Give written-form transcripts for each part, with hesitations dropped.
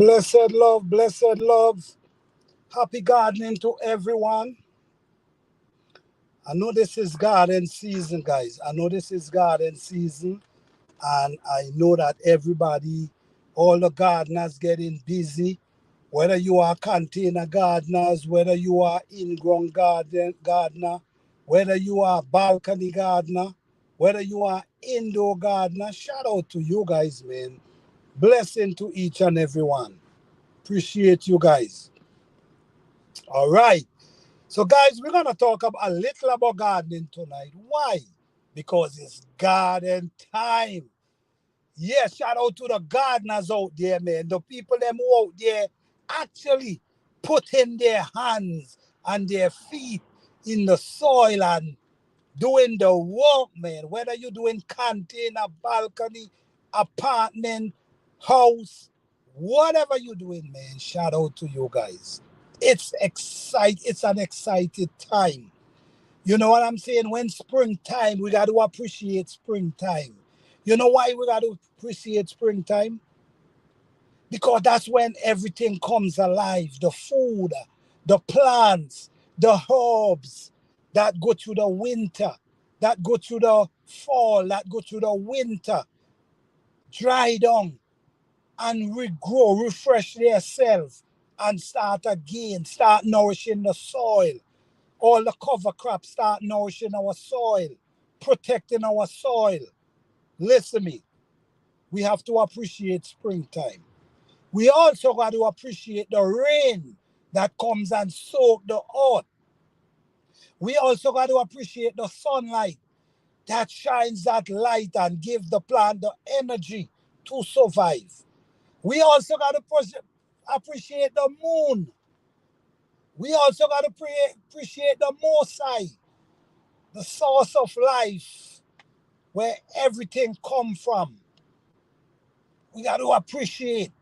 Blessed love. Happy gardening to everyone. I know this is garden season, guys. I know this is garden season, and I know that everybody, all the gardeners getting busy. Whether you are container gardeners, whether you are in-ground gardener, whether you are balcony gardener, whether you are indoor gardener, shout out to you guys, man. Blessing to each and every one. Appreciate you guys. All right. So, guys, we're going to talk a little about gardening tonight. Why? Because it's garden time. Yeah, shout out to the gardeners out there, man. The people them who out there actually putting their hands and their feet in the soil and doing the work, man. Whether you're doing container, balcony, apartment, house, whatever you're doing, man, shout out to you guys. It's an excited time. You know what I'm saying? When springtime, we got to appreciate springtime. You know why we got to appreciate springtime? Because that's when everything comes alive. The food, the plants, the herbs that go through the winter, that go through the fall, that go through the winter, dry down and regrow, refresh themselves and start again, start nourishing the soil. All the cover crops start nourishing our soil, protecting our soil. Listen me, we have to appreciate springtime. We also got to appreciate the rain that comes and soak the earth. We also got to appreciate the sunlight that shines that light and give the plant the energy to survive. We also got to appreciate the moon. We also got to appreciate the Most High, the source of life, where everything come from. We got to appreciate.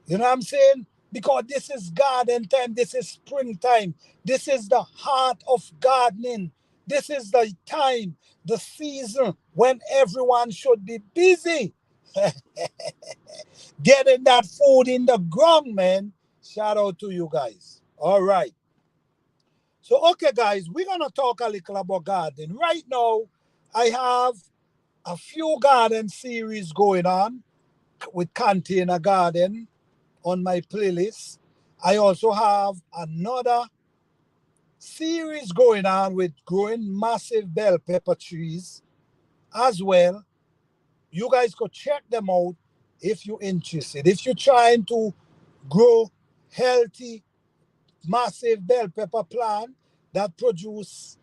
You know what I'm saying? Because this is garden time, this is springtime, this is the heart of gardening. This is the time, the season when everyone should be busy getting that food in the ground, man. Shout out to you guys. All right. So, okay, guys, we're going to talk a little about gardening. Right now, I have a few garden series going on with container garden on my playlist. I also have another series going on with growing massive bell pepper trees as well. You guys could check them out if you're interested. If you're trying to grow healthy, massive bell pepper plant that produce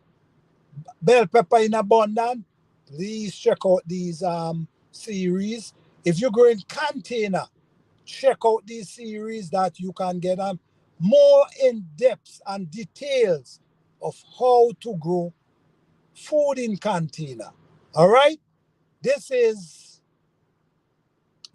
bell pepper in abundance, please check out these series. If you're growing container, check out these series that you can get more in depth and details of how to grow food in container. All right, this is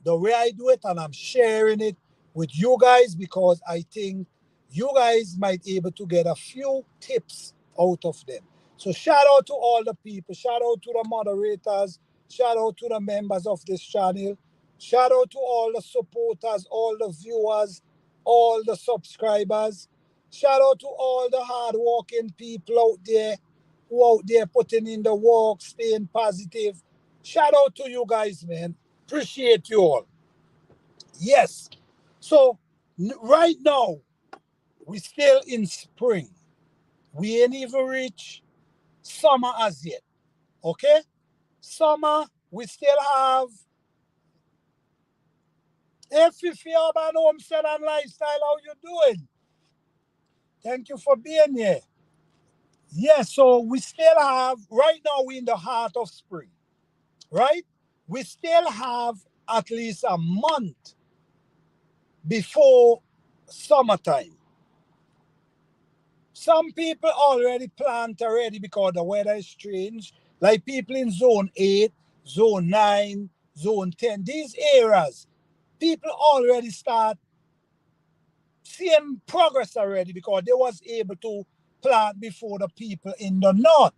the way I do it, and I'm sharing it with you guys because I think you guys might be able to get a few tips out of them. So shout out to all the people, shout out to the moderators, shout out to the members of this channel, shout out to all the supporters, all the viewers, all the subscribers. Shout out to all the hardworking people out there who out there putting in the work, staying positive. Shout out to you guys, man. Appreciate you all. Yes. So right now, we still in spring. We ain't even reached summer as yet. Okay? Summer, we still have Fifi Urban Homestead and Lifestyle. How you doing? Thank you for being here. Yes, so we still have, right now we're in the heart of spring, right? We still have at least a month before summertime. Some people already plant already because the weather is strange. Like people in zone 8, zone 9, zone 10, these areas, people already start seeing progress already because they was able to plant before the people in the north.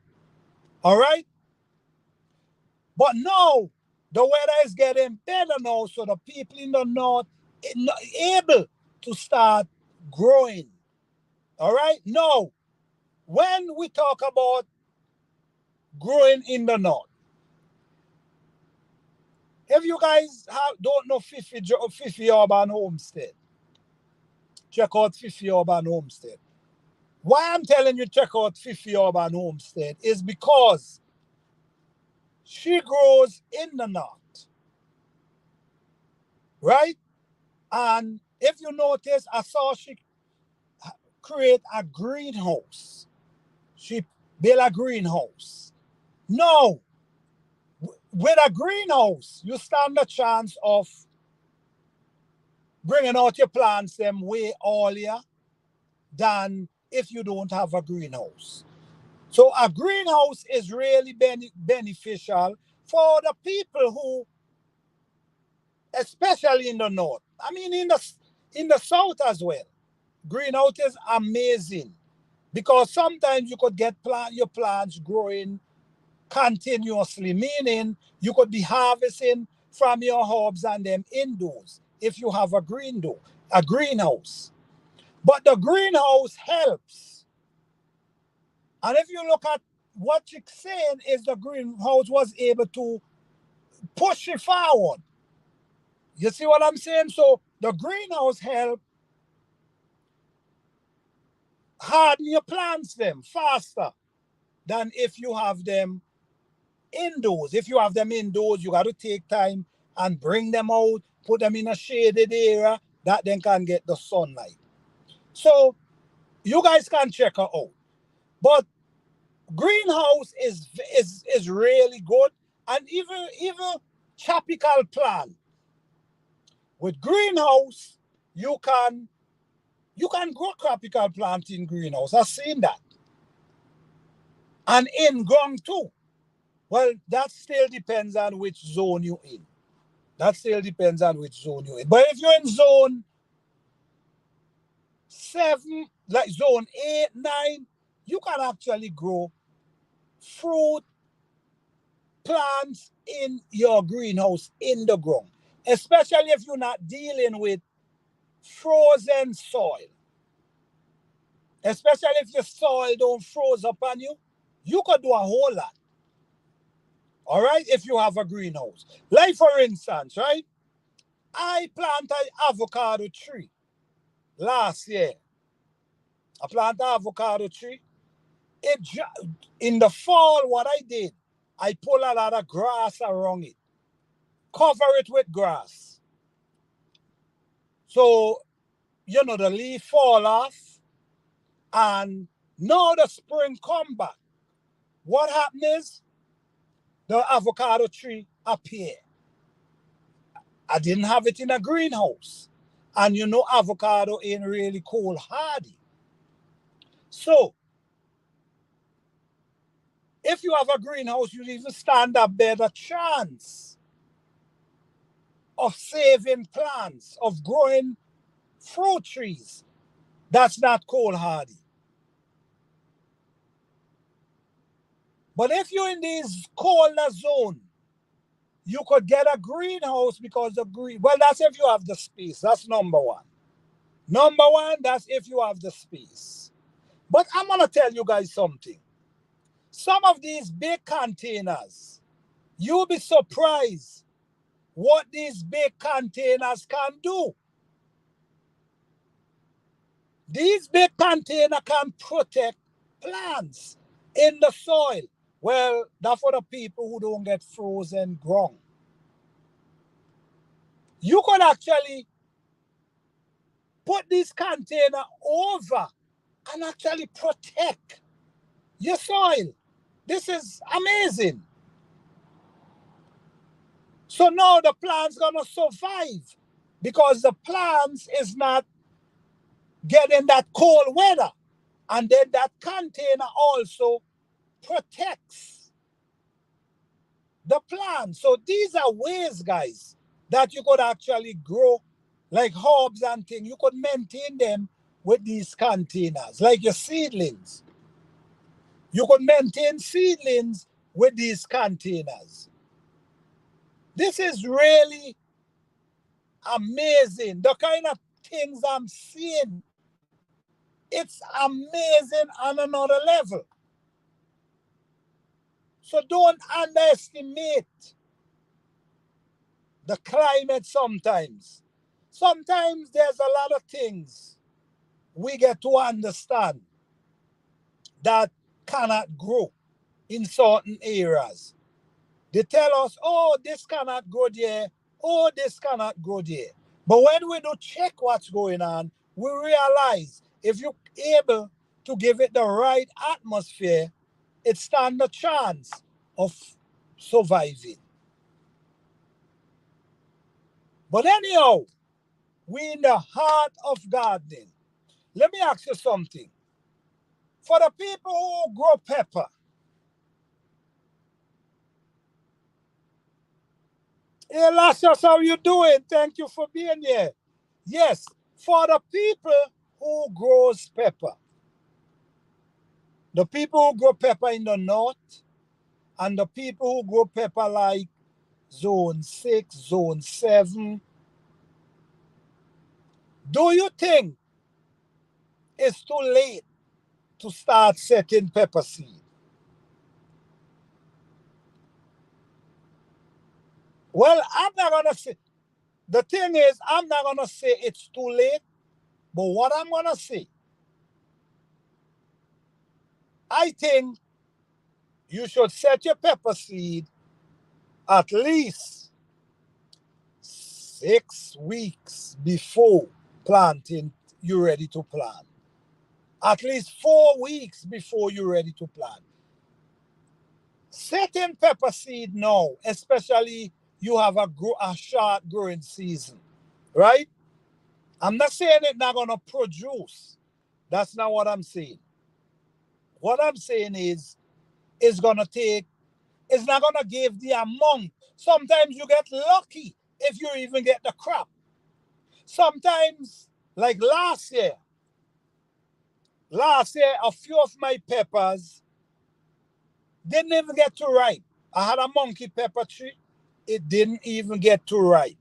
All right? But now, the weather is getting better now, so the people in the north able to start growing. All right. Now, when we talk about growing in the north, if you guys don't know Fifi Urban Homestead, check out Fifi Urban Homestead. Why I'm telling you check out Fifi Urban Homestead is because she grows in the north, right? And if you notice, I saw she create a greenhouse. She built a greenhouse. Now, with a greenhouse, you stand a chance of bringing out your plants them way earlier than if you don't have a greenhouse. So a greenhouse is really beneficial for the people who, especially in the north. I mean, in the south as well. Greenhouse is amazing because sometimes you could get your plants growing continuously, meaning you could be harvesting from your herbs and them indoors if you have a greenhouse. But the greenhouse helps. And if you look at what you're saying is the greenhouse was able to push it forward. You see what I'm saying? So the greenhouse help harden your plants them faster than if you have them indoors. If you have them indoors, you got to take time and bring them out, put them in a shaded area that then can get the sunlight. So you guys can check her out. But greenhouse is really good, and even tropical plant with greenhouse you can grow tropical plant in greenhouse. I've seen that, and in ground too. Well, that still depends on which zone you're in. That still depends on which zone you're in. But if you're in zone 7, like zone 8, 9, you can actually grow fruit plants in your greenhouse in the ground, especially if you're not dealing with frozen soil. Especially if your soil don't froze up on you, you could do a whole lot. All right, if you have a greenhouse. Like for instance, right? I planted an avocado tree last year. I planted an avocado tree. In the fall, what I did, I pull a lot of grass around it, cover it with grass. So, the leaf fall off, and now the spring come back. What happened is the avocado tree appear. I didn't have it in a greenhouse. And avocado ain't really cold hardy. So, if you have a greenhouse, you even stand a better chance of saving plants, of growing fruit trees that's not cold hardy. But if you're in this colder zone, you could get a greenhouse because that's if you have the space. That's number one. Number one, that's if you have the space. But I'm going to tell you guys something. Some of these big containers, you'll be surprised what these big containers can do. These big containers can protect plants in the soil. Well, that's for the people who don't get frozen ground. You could actually put this container over and actually protect your soil. This is amazing. So now the plant's gonna survive because the plants is not getting that cold weather. And then that container also protects the plant. So these are ways, guys, that you could actually grow like herbs and things. You could maintain them with these containers, like your seedlings. You could maintain seedlings with these containers. This is really amazing. The kind of things I'm seeing, it's amazing on another level. So don't underestimate the climate sometimes. Sometimes there's a lot of things we get to understand that cannot grow in certain areas. They tell us, oh, this cannot grow there, oh, this cannot grow there. But when we do check what's going on, we realize if you're able to give it the right atmosphere, it stands a chance of surviving. But anyhow, we in the heart of gardening. Let me ask you something. For the people who grow pepper, hey, Lassus, how you doing? Thank you for being here. Yes, for the people who grows pepper, the people who grow pepper in the north, and the people who grow pepper like zone 6, zone 7, do you think it's too late to start setting pepper seed? Well, I'm not going to say, the thing is, I'm not going to say it's too late, but what I'm going to say, I think you should set your pepper seed at least 6 weeks before planting, you're ready to plant. At least 4 weeks before you're ready to plant. Setting pepper seed now, especially you have a short growing season, right? I'm not saying it's not going to produce. That's not what I'm saying. What I'm saying is, it's going to take, it's not going to give the amount. Sometimes you get lucky if you even get the crop. Sometimes, like last year, a few of my peppers didn't even get to ripe. I had a monkey pepper tree. It didn't even get to ripe.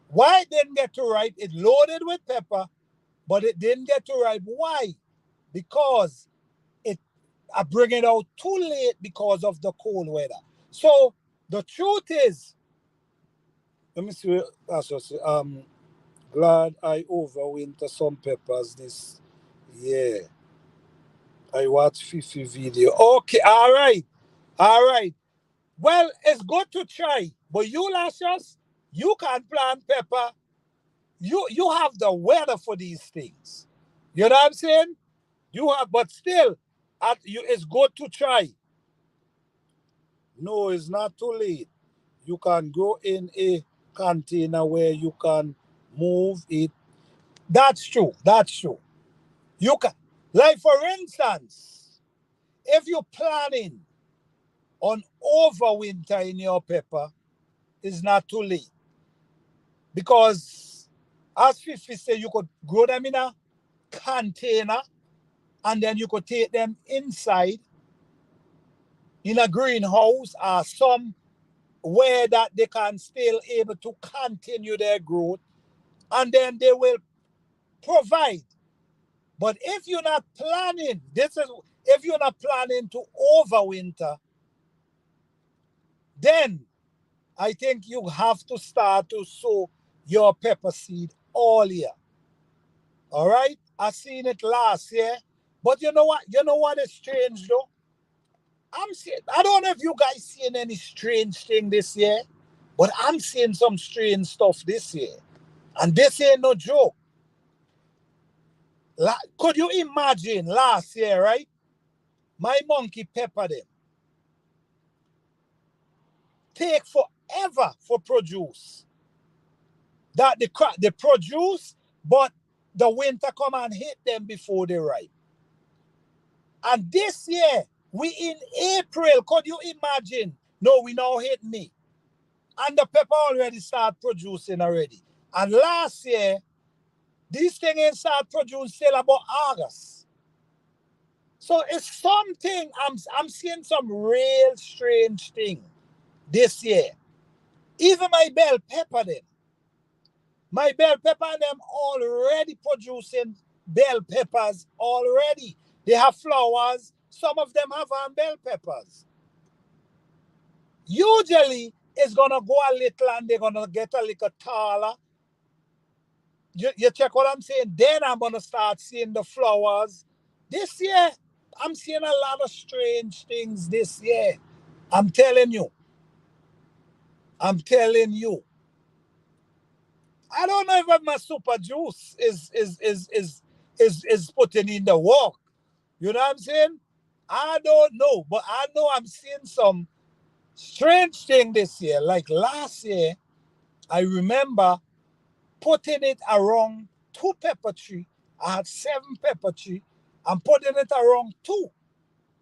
Why it didn't get to ripe? It loaded with pepper, but it didn't get to ripe. Why? Because I bring it out too late because of the cold weather. So the truth is, let me see. Glad I overwinter some peppers this year. I watch Fifi video. Okay, all right, all right. Well, it's good to try, but you, Lassus, you can plant pepper. You have the weather for these things. You know what I'm saying? You have, but still, it's good to try. No, it's not too late. You can grow in a container where you can move it. That's true. That's true. You can, like for instance, if you're planning on overwintering your pepper, it's not too late. Because as Fifi said, you could grow them in a container and then you could take them inside in a greenhouse or somewhere that they can still able to continue their growth, and then they will provide. But if you're not planning, if you're not planning to overwinter, then I think you have to start to sow your pepper seed all year. All right? I seen it last year. But you know what? You know what is strange though? I don't know if you guys seen any strange thing this year, but I'm seeing some strange stuff this year. And this ain't no joke. Could you imagine last year, right? My monkey pepper them take forever for produce. That they produce, but the winter come and hit them before they ripe. And this year, we in April. Could you imagine? No, we now hit May. And the pepper already start producing already. And last year, these things start producing still about August. So it's something, I'm seeing some real strange thing this year. Even my bell pepper them. My bell pepper and them already producing bell peppers already. They have flowers. Some of them have bell peppers. Usually, it's going to go a little and they're going to get a little taller. You check what I'm saying? Then I'm going to start seeing the flowers. This year, I'm seeing a lot of strange things this year. I'm telling you. I'm telling you. I don't know if my super juice is putting in the work. You know what I'm saying? I don't know, but I know I'm seeing some strange thing this year. Like last year, I remember putting it around 2 pepper tree. I had 7 pepper tree. I'm putting it around 2.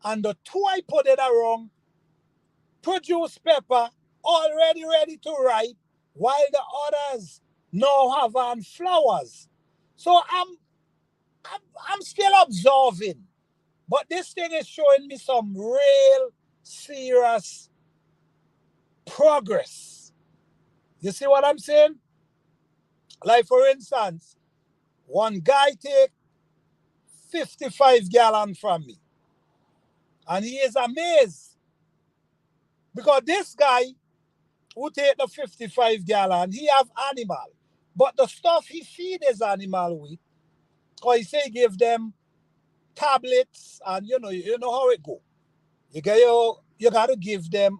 And the 2 I put it around produce pepper already ready to ripe, while the others now have on flowers. So I'm still observing. But this thing is showing me some real serious progress. You see what I'm saying? Like for instance, one guy take 55 gallon from me. And he is amazed. Because this guy who take the 55 gallon, he have animal. But the stuff he feed his animal with, because he say he give them tablets and you know how it go. You gotta give them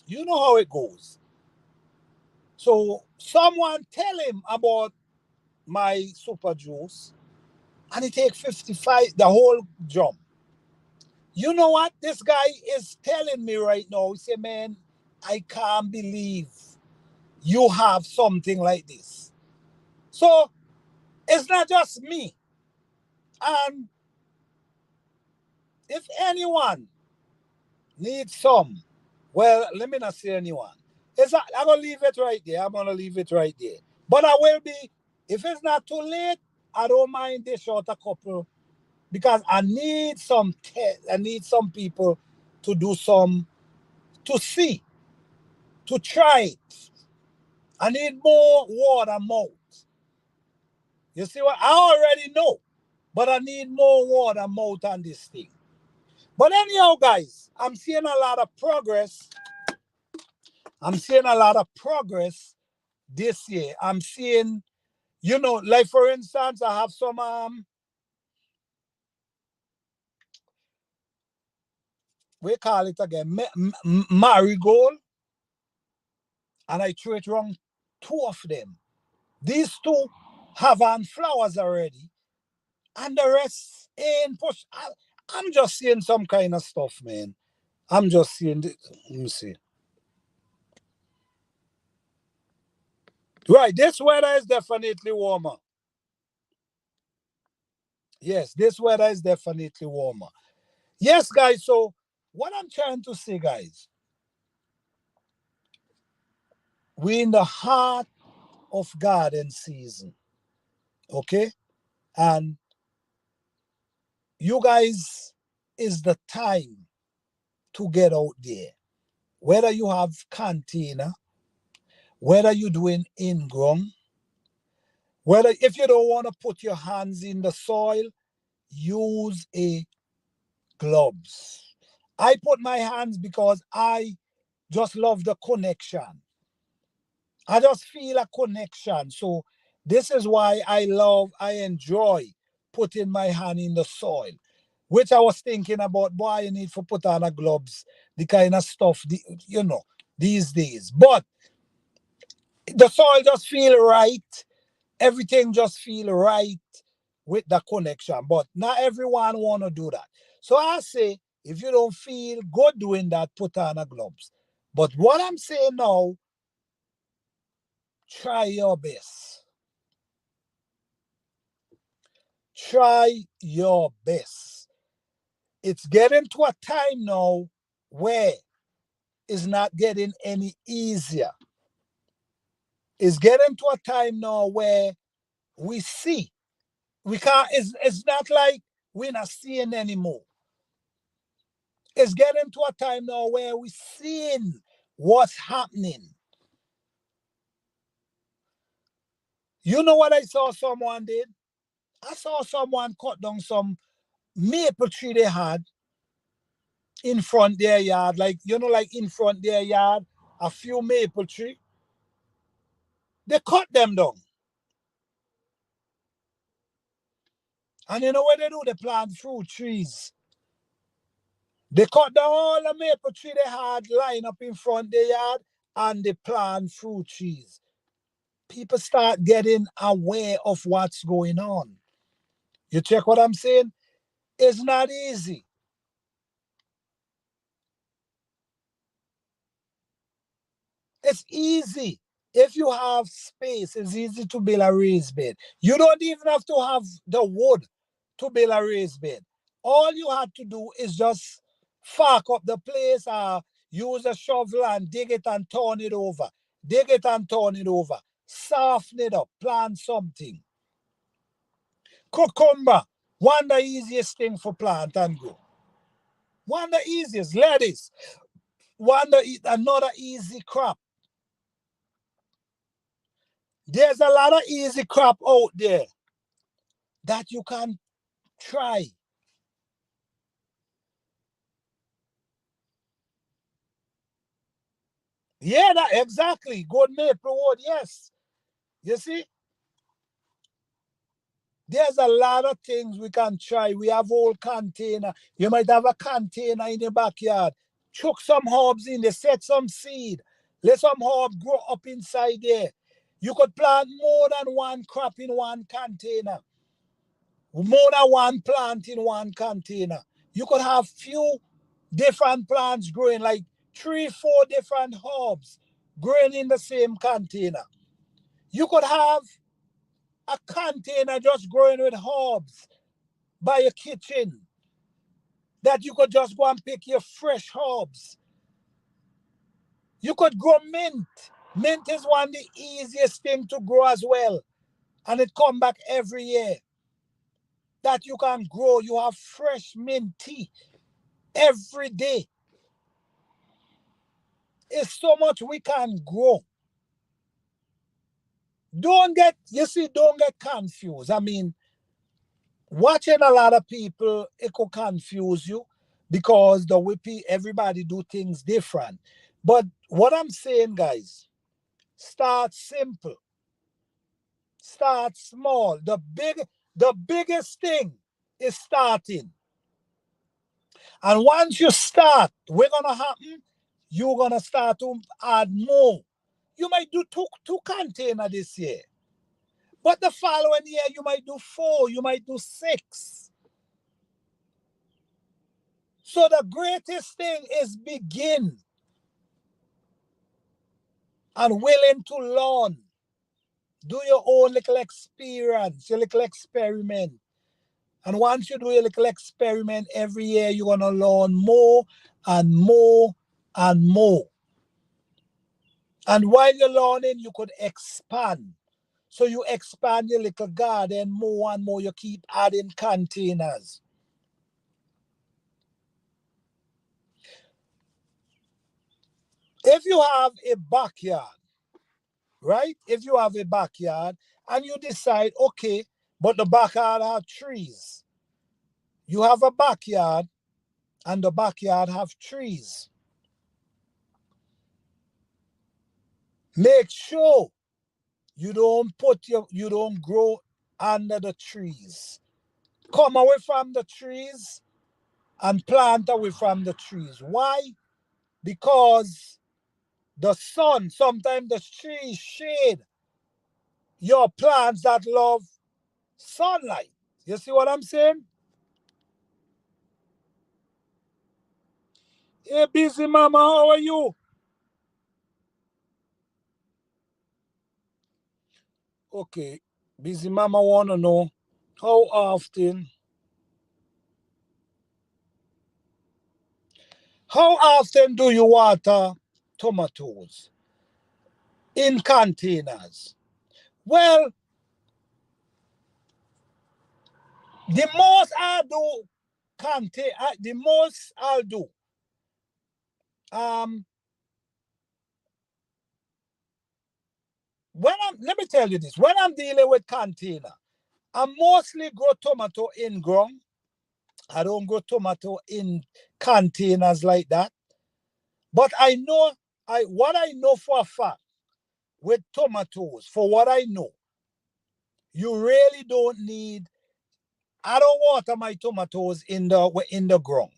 you know how it goes. So someone tell him about my super juice and he take 55 the whole drum. You know what this guy is telling me right now? He say, man, I can't believe you have something like this. So it's not just me. And if anyone needs some, well, let me not say anyone. I'm gonna leave it right there. I'm gonna leave it right there. But I will be, if it's not too late, I don't mind dish out a couple because I need I need some people to do some to see, to try it. I need more word of mouth. You see what? I already know, but I need more word of mouth on this thing. But anyhow, guys, I'm seeing a lot of progress. I'm seeing a lot of progress this year. I'm seeing, like for instance, I have some we call it again, marigold, and I threw it wrong 2 of them. These 2 have on flowers already, and the rest ain't push. I'm just seeing some kind of stuff, man. I'm just seeing. Let me see. Right, this weather is definitely warmer. Yes, this weather is definitely warmer. Yes, guys. So what I'm trying to say, guys, we're in the heart of garden season. Okay, and you guys is the time to get out there. Whether you have container, whether you're doing in-ground, whether if you don't want to put your hands in the soil, use a gloves. I put my hands because I just love the connection. I just feel a connection. So this is why I enjoy putting my hand in the soil, which I was thinking about, boy, you need to put on a gloves, the kind of stuff, these days. But the soil just feel right. Everything just feel right with the connection. But not everyone want to do that. So I say, if you don't feel good doing that, put on a gloves. But what I'm saying now, try your best. Try your best. It's getting to a time now where it's not getting any easier. It's getting to a time now where we see. We can't, it's not like we're not seeing anymore. It's getting to a time now where we're seeing what's happening. You know what I saw someone did? I saw someone cut down some maple tree they had in front their yard, like like in front their yard, a few maple tree. They cut them down. And you know what they do? They plant fruit trees. They cut down all the maple tree they had lined up in front their yard and they plant fruit trees. People start getting aware of what's going on. You check what I'm saying? It's not easy. It's easy. If you have space, it's easy to build a raised bed. You don't even have to have the wood to build a raised bed. All you have to do is just fuck up the place, use a shovel and dig it and turn it over. Dig it and turn it over. Soften it up. Plant something. Cucumber. One the easiest thing for plant and grow. One the easiest. Lettuce. Another easy crop. There's a lot of easy crop out there that you can try. Yeah, that exactly. Good maple wood, yes. You see, there's a lot of things we can try. We have whole container. You might have a container in the backyard. Chuck some herbs in there, set some seed. Let some herb grow up inside there. You could plant more than one crop in one container. More than one plant in one container. You could have few different plants growing, like 3, 4 different herbs growing in the same container. You could have a container just growing with herbs by your kitchen that you could just go and pick your fresh herbs. You could grow mint. Mint is one of the easiest thing to grow as well. And it come back every year. That you can grow. You have fresh mint tea every day. It's so much we can grow. Don't get confused. I mean, watching a lot of people, it could confuse you because the way everybody do things different. But what I'm saying, guys, start simple, start small. The biggest thing is starting. And once you start, what's gonna happen? You're gonna start to add more. You might do two container this year. But the following year, you might do 4, you might do 6. So the greatest thing is begin and willing to learn. Do your own little experience, your little experiment. And once you do your little experiment every year, you're going to learn more and more and more. And while you're learning, you could expand. So you expand your little garden more and more. You keep adding containers. If you have a backyard, right? If you have a backyard and you decide, okay, but the backyard have trees. You have a backyard and the backyard have trees. Make sure you don't grow under the trees. Come away from the trees and plant away from the trees. Why? Because the sun, sometimes the trees shade your plants that love sunlight. You see what I'm saying? Hey, busy mama, how are you? Okay, busy mama wanna know often, how often do you water tomatoes in containers? Well, the most I do the most I'll do um let me tell you this, when I'm dealing with container, I mostly grow tomato in ground. I don't grow tomato in containers like that. But I know what I know for a fact with tomatoes, for what I know, you really don't need. I don't water my tomatoes in the ground.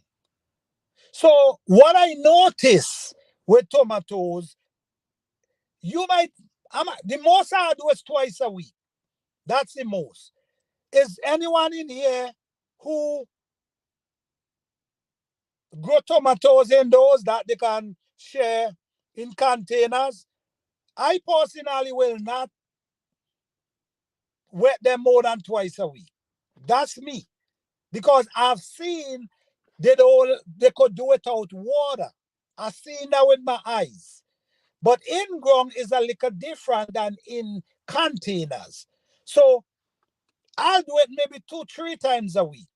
So what I notice with tomatoes, you might the most I do is twice a week. That's the most. Is anyone in here who grow tomatoes in those that they can share in containers? I personally will not wet them more than twice a week. That's me. Because I've seen they could do it without water. I've seen that with my eyes. But in ground is a little different than in containers. So I'll do it maybe 2, 3 times a week.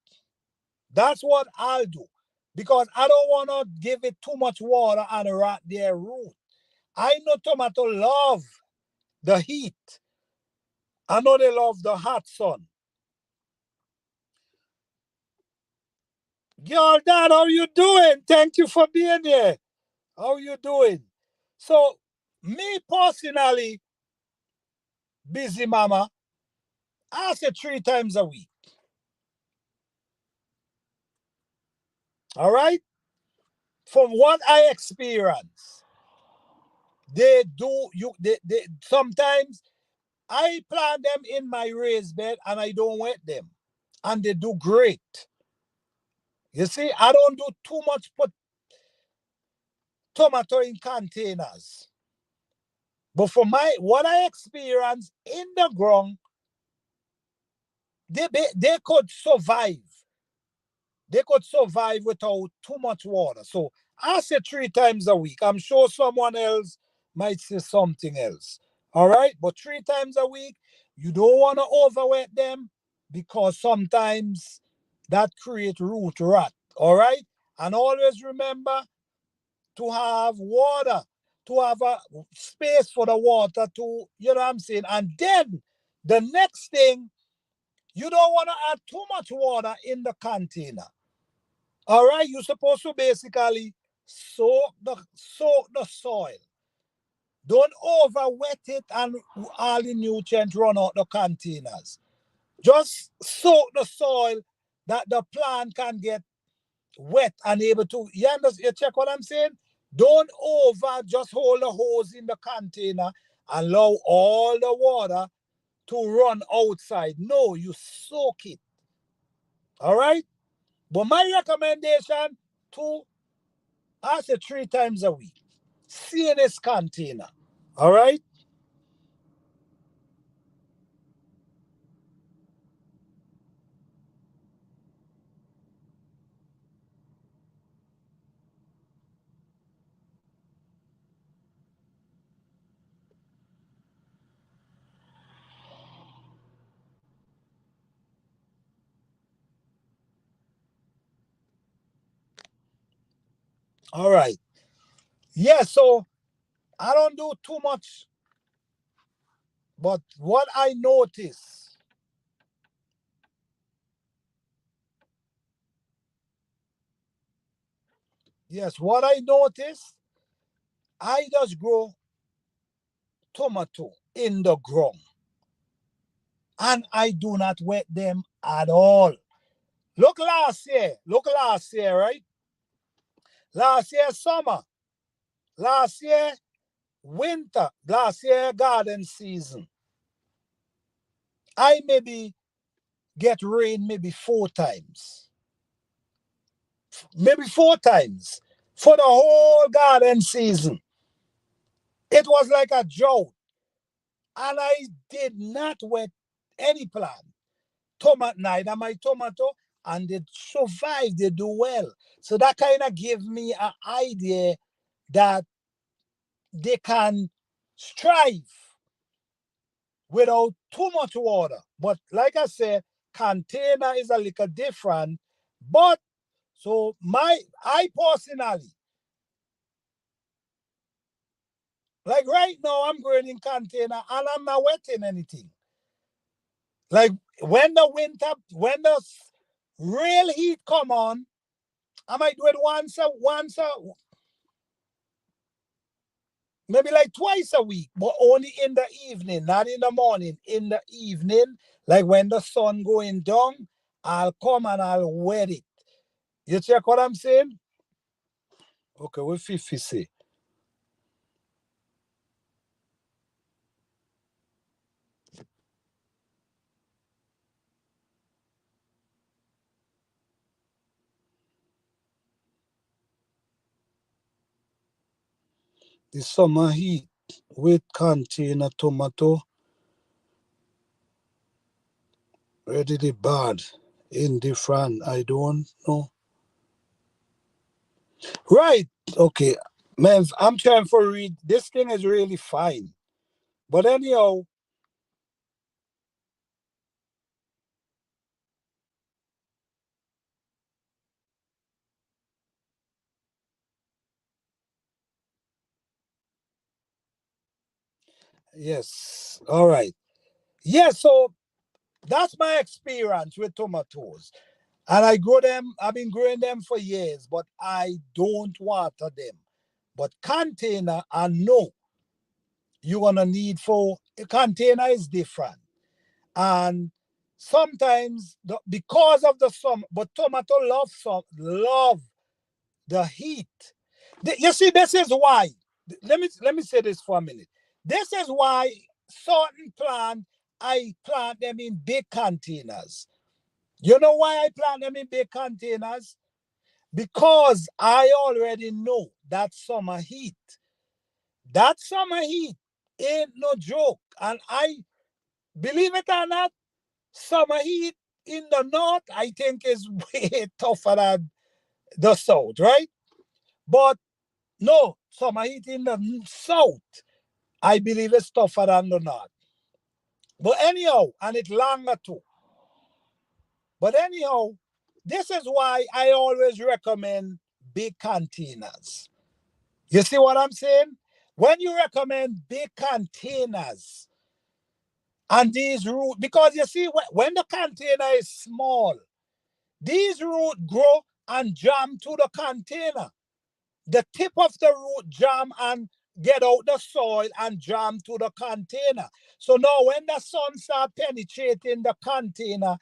That's what I'll do. Because I don't want to give it too much water and rot their root. I know tomato love the heat. I know they love the hot sun. Girl, Dad, how you doing? Thank you for being here. How you doing? So, me personally, busy mama, I say 3 times a week. All right? From what I experience, they sometimes I plant them in my raised bed and I don't wet them. And they do great. You see, I don't do too much put tomato in containers. But for what I experience in the ground, they could survive. They could survive without too much water. So I say 3 times a week. I'm sure someone else might say something else. All right. But 3 times a week, you don't want to overwet them because sometimes that creates root rot. All right. And always remember to have water, to have a space for the water to, you know what I'm saying? And then the next thing, you don't want to add too much water in the container. All right, you're supposed to basically soak the soil. Don't over wet it and all the nutrients run out the containers. Just soak the soil that the plant can get wet and able to. You check what I'm saying? Don't over just hold the hose in the container and allow all the water to run outside. No, you soak it. All right? But my recommendation to I say 3 times a week. See this container. All right? All right. Yeah, so I don't do too much, but what I notice, yes, what I notice, I just grow tomato in the ground and I do not wet them at all. Look last year, right? Last year, summer. Last year, winter. Last year, garden season. I maybe get rain maybe 4 times. Maybe 4 times for the whole garden season. It was like a drought. And I did not wet any plant. Neither my tomato, and they survive, they do well. So that kind of gave me an idea that they can strive without too much water. But like I said, container is a little different. But so I personally Like right now, I'm growing in container and I'm not wetting anything. Like when the real heat come on, I might do it maybe like twice a week, but only in the evening, not in the morning. In the evening, like when the sun going down, I'll come and I'll wet it. You check what I'm saying? Okay, what 50 say? The summer heat with container tomato readily bad, indifferent. I don't know. Right. Okay. Man, I'm trying to read. This thing is really fine. But anyhow, yes. All right. Yeah, so that's my experience with tomatoes. And I grow them, I've been growing them for years, but I don't water them. But container, I know you're gonna need for a container is different. And sometimes because of the sun, but tomato love the heat. You see, this is why. Let me say this for a minute. This is why certain plant I plant them in big containers. You know why I plant them in big containers? Because I already know that summer heat. That summer heat ain't no joke. And I believe it or not, summer heat in the north, I think is way tougher than the south, right? But no, summer heat in the south, I believe it's tougher than the north. But anyhow, and it's longer too. But anyhow, this is why I always recommend big containers. You see what I'm saying? When you recommend big containers and these root, because you see, when the container is small, these root grow and jam to the container. The tip of the root jam and get out the soil and jam to the container. So now when the sun start penetrating the container,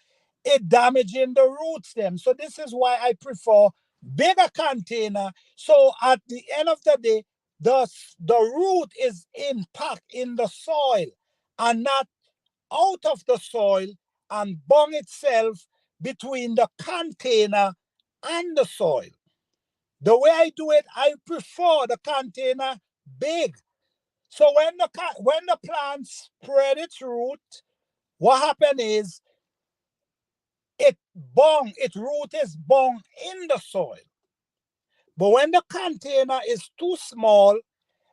it damaging the root stem. So this is why I prefer bigger container. So at the end of the day, the root is impact in the soil and not out of the soil and bung itself between the container and the soil. The way I do it, I prefer the container big. So when the plant spread its root, what happen is its root is bung in the soil. But when the container is too small,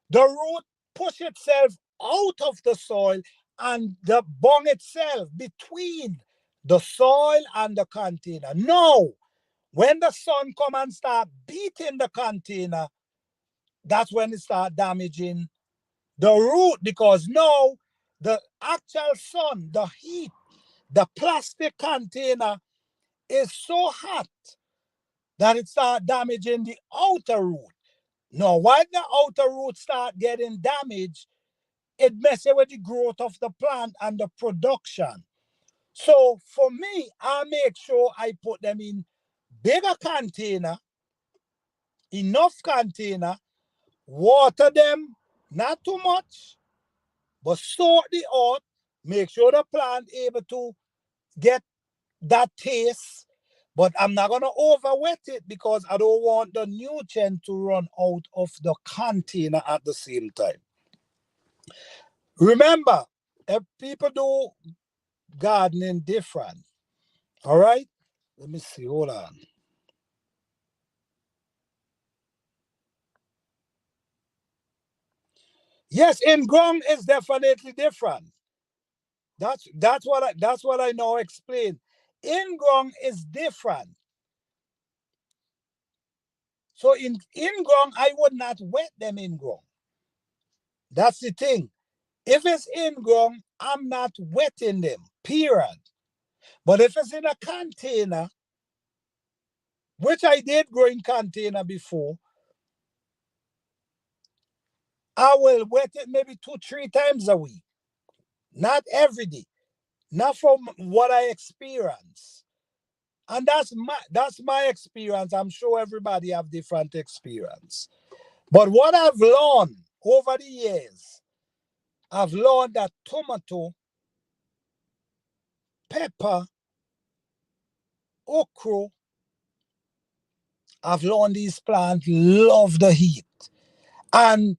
the root push itself out of the soil and the bung itself between the soil and the container. No, when the sun come and start beating the container, that's when it start damaging the root because now the actual sun, the heat, the plastic container is so hot that it start damaging the outer root. Now, when the outer root start getting damaged, it messes with the growth of the plant and the production. So for me, I make sure I put them in bigger container, enough container, water them, not too much, but sort the earth, make sure the plant able to get that taste. But I'm not gonna overwet it because I don't want the nutrient to run out of the container at the same time. Remember, if people do gardening different, all right? Let me see, hold on. Yes, in ground is definitely different. That's what I now explain. In ground is different. So in ground, I would not wet them in ground. That's the thing. If it's in ground, I'm not wetting them, period. But if it's in a container, which I did grow in container before, I will wet it maybe 2, 3 times a week. Not every day. Not from what I experience. And that's my experience. I'm sure everybody have different experience. But what I've learned over the years, I've learned that tomato, pepper, okra, I've learned these plants love the heat. And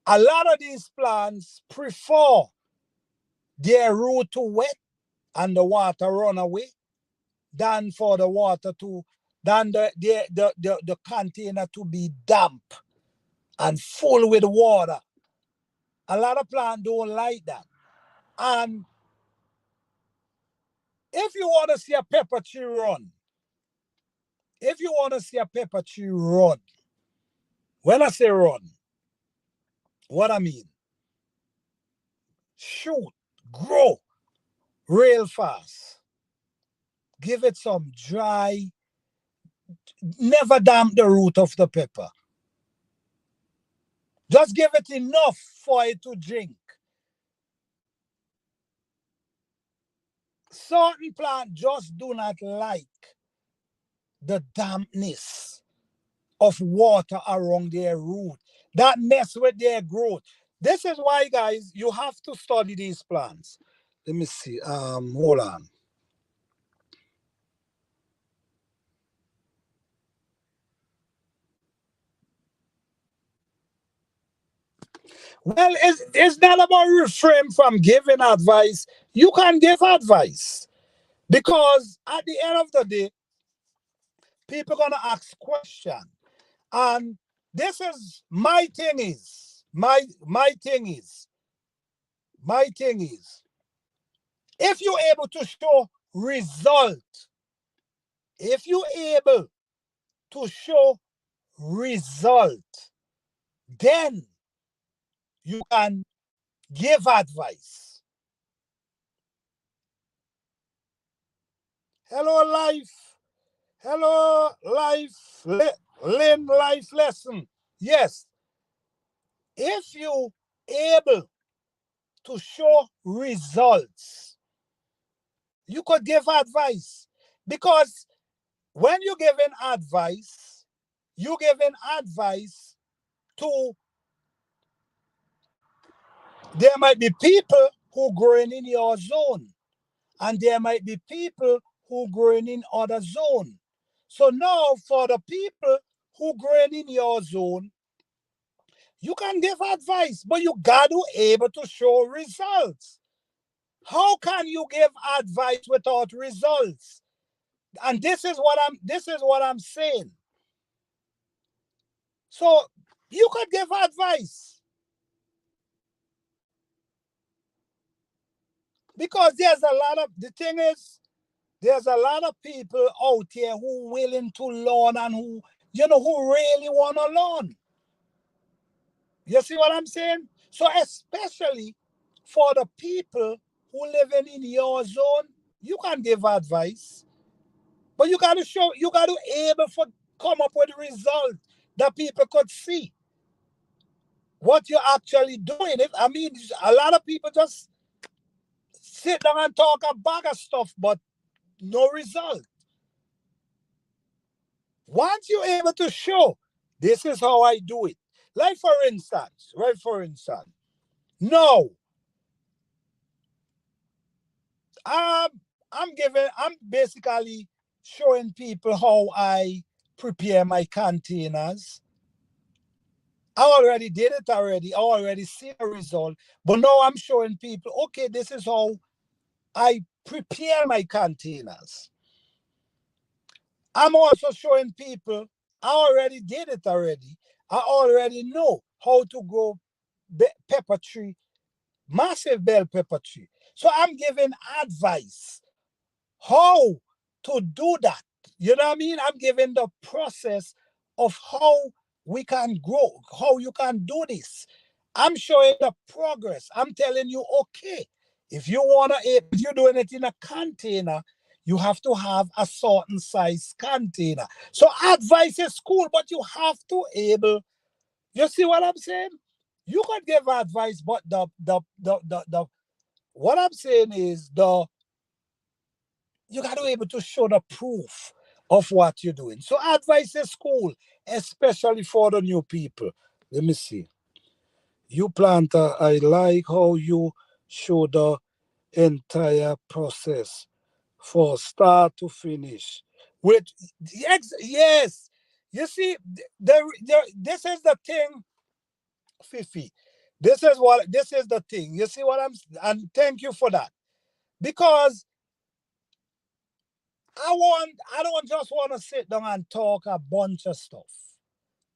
a lot of these plants prefer their root to wet and the water run away than for the water to than the container to be damp and full with water. A lot of plants don't like that. And if you want to see a pepper tree run, if you want to see a pepper tree run, when I say run, what I mean, shoot, grow real fast. Give it some dry, never damp the root of the pepper. Just give it enough for it to drink. Certain plants just do not like the dampness of water around their root. That mess with their growth. This is why, guys, you have to study these plants. Let me see. Hold on. Well, it's not about refrain from giving advice. You can give advice because at the end of the day, people gonna ask questions. And this is my thing is if you're able to show result, if you're able to show result, then you can give advice. Hello, life. Hello, life. Learn life lesson. Yes, if you able to show results, you could give advice because when you're giving advice, you're giving advice to, there might be people who growing in your zone and there might be people who growing in other zone. So now for the people who growing in your zone, you can give advice, but you got to able to show results. How can you give advice without results? And this is what I'm saying. So you could give advice because the thing is, there's a lot of people out here who willing to learn and who really want to learn. You see what I'm saying? So especially for the people who living in your zone, you can give advice, but you got to able for come up with result that people could see what you're actually doing. I mean, a lot of people just sit down and talk a bag of stuff, but no result. Once you're able to show, this is how I do it. Like for instance, right? For instance, no, um, I'm basically showing people how I prepare my containers. I already did it already. I already see the result. But now I'm showing people, okay, this is how I prepare my containers. I'm also showing people, I already did it already. I already know how to grow pepper tree, massive bell pepper tree. So I'm giving advice how to do that. You know what I mean? I'm giving the process of how we can grow, how you can do this. I'm showing the progress. I'm telling you, okay, if you wanna, if you're doing it in a container, you have to have a certain size container. So advice is cool, but you have to able. You see what I'm saying? You could give advice, but the what I'm saying is the you got to be able to show the proof of what you're doing. So advice is cool, especially for the new people. Let me see. You planter, I like how you show the entire process for start to finish. With yes, you see, this is the thing, Fifi. This is the thing. You see what and thank you for that because I don't just want to sit down and talk a bunch of stuff.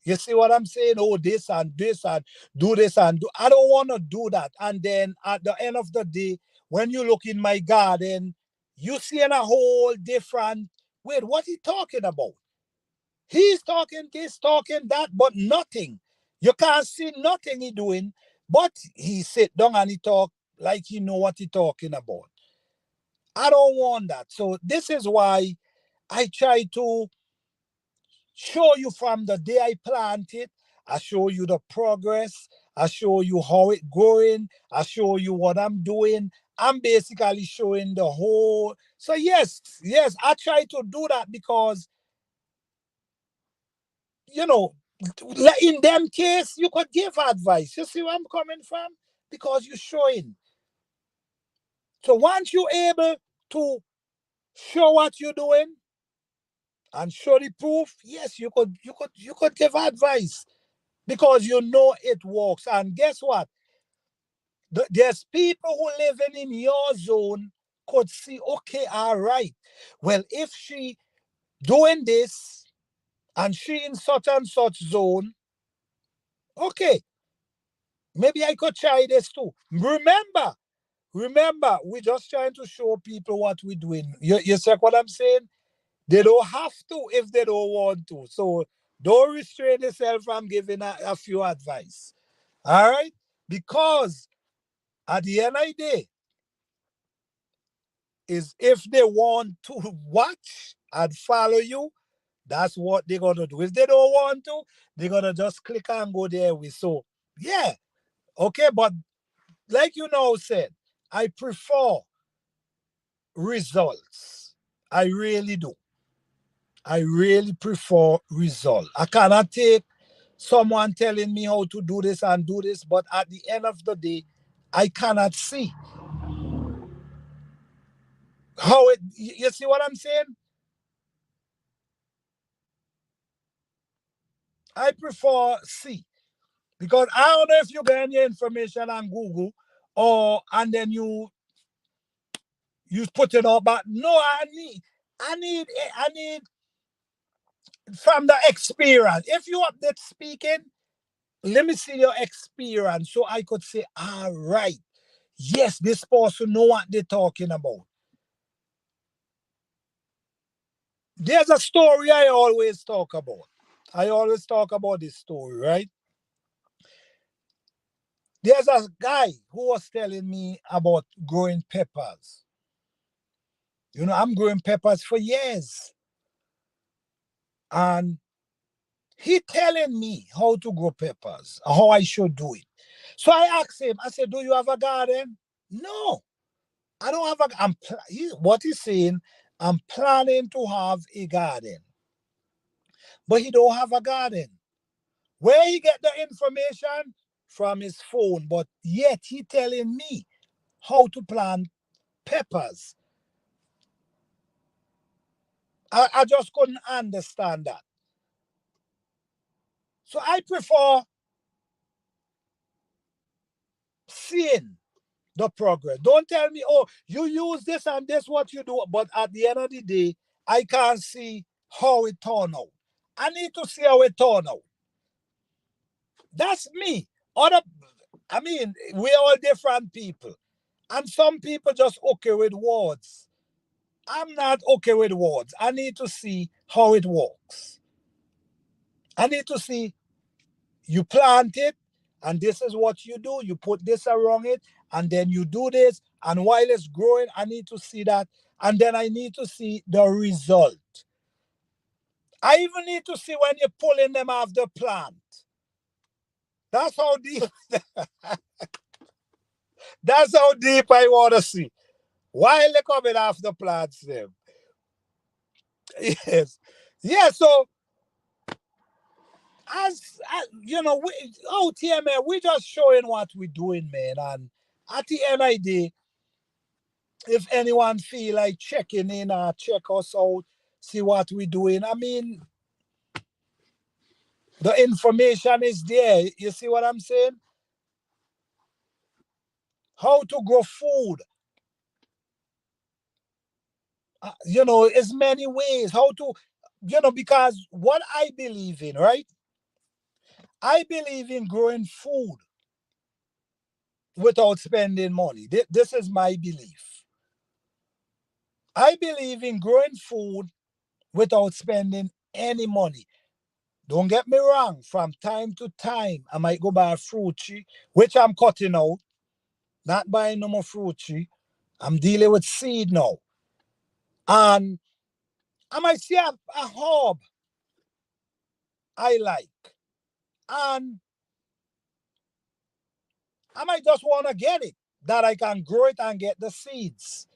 You see what I'm saying? Oh, this and do this and do. I don't want to do that. And then at the end of the day, when you look in my garden, you see in a whole different. Wait, what he talking about? He's talking this, talking that, but nothing. You can't see nothing he doing, but he sit down and he talk like he know what he talking about. I don't want that. So this is why I try to show you from the day I plant it. I show you the progress. I show you how it growing. I show you what I'm doing. I'm basically showing the whole. So yes, I try to do that because you know, in them case you could give advice. You see where I'm coming from? Because you're showing. So once you're able to show what you're doing and show the proof, yes, you could give advice because you know it works. And guess what? There's people who living in your zone could see, okay, all right. Well, if she doing this and she in such and such zone, okay, maybe I could try this too. Remember, we're just trying to show people what we're doing. You see what I'm saying? They don't have to if they don't want to. So don't restrain yourself from giving a few advice. All right? Because at the end of the day, is if they want to watch and follow you, that's what they're gonna do. If they don't want to, they're gonna just click and go there with. So yeah, okay, but like you know said, I prefer results. I really do. I really prefer result. I cannot take someone telling me how to do this and do this, but at the end of the day, I cannot see how it. You see what I'm saying? I prefer see because I don't know if you get any information on Google or and then you put it up. But no, I need from the experience. If you up there speaking, let me see your experience so I could say, all right, yes, this person know what they're talking about. There's a story I always talk about. I always talk about this story, right? There's a guy who was telling me about growing peppers. I'm growing peppers for years. And he telling me how to grow peppers, how I should do it. So I asked him, I said, do you have a garden? No, I don't have a what he's saying, I'm planning to have a garden. But he don't have a garden. Where he get the information? From his phone. But yet he telling me how to plant peppers. I just couldn't understand that. So I prefer seeing the progress. Don't tell me, oh, you use this and this what you do, but at the end of the day, I can't see how it turn out. I need to see how it turn out. That's me. I mean, we're all different people. And some people just okay with words. I'm not okay with words. I need to see how it works. I need to see you plant it And this is what you do. You put this around it, and then you do this. And while it's growing, I need to see that. And then I need to see the result. I even need to see when you're pulling them off the plant. That's how deep. That's how deep I want to see. While they're coming off the plants, them. Yes. Yeah, so as you know, we out here, man, we just showing what we're doing, man. And at the end of the day, if anyone feel like checking in or check us out, see what we're doing. I mean, the information is there. You see what I'm saying? How to grow food. You know, there's many ways how to, because what I believe in, right? I believe in growing food without spending money. This is my belief. I believe in growing food without spending any money. Don't get me wrong, from time to time, I might go buy a fruit tree, which I'm cutting out, not buying no more fruit tree. I'm dealing with seed now. And I might see a herb I like. And I might just want to get it, that I can grow it and get the seeds.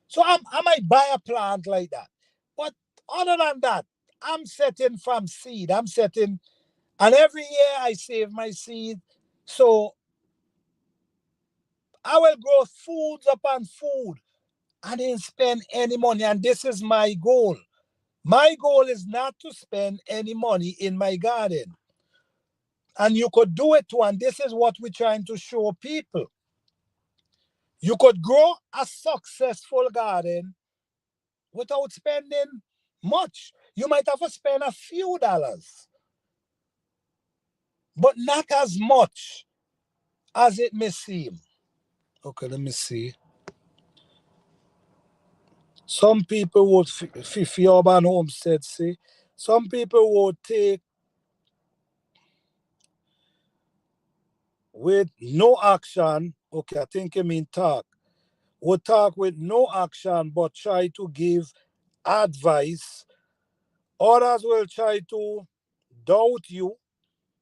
So I might buy a plant like that. But other than that, I'm setting from seed. I'm setting, and every year I save my seed. So I will grow foods upon food. I didn't spend any money, and this is my goal. My goal is not to spend any money in my garden. And you could do it too, and this is what we're trying to show people. You could grow a successful garden without spending much. You might have to spend a few dollars, but not as much as it may seem. Okay, let me see. Some people would, Fifi Urban Homestead say, some people would take with no action. Okay, I think you mean talk. Would talk with no action but try to give advice. Others will try to doubt you,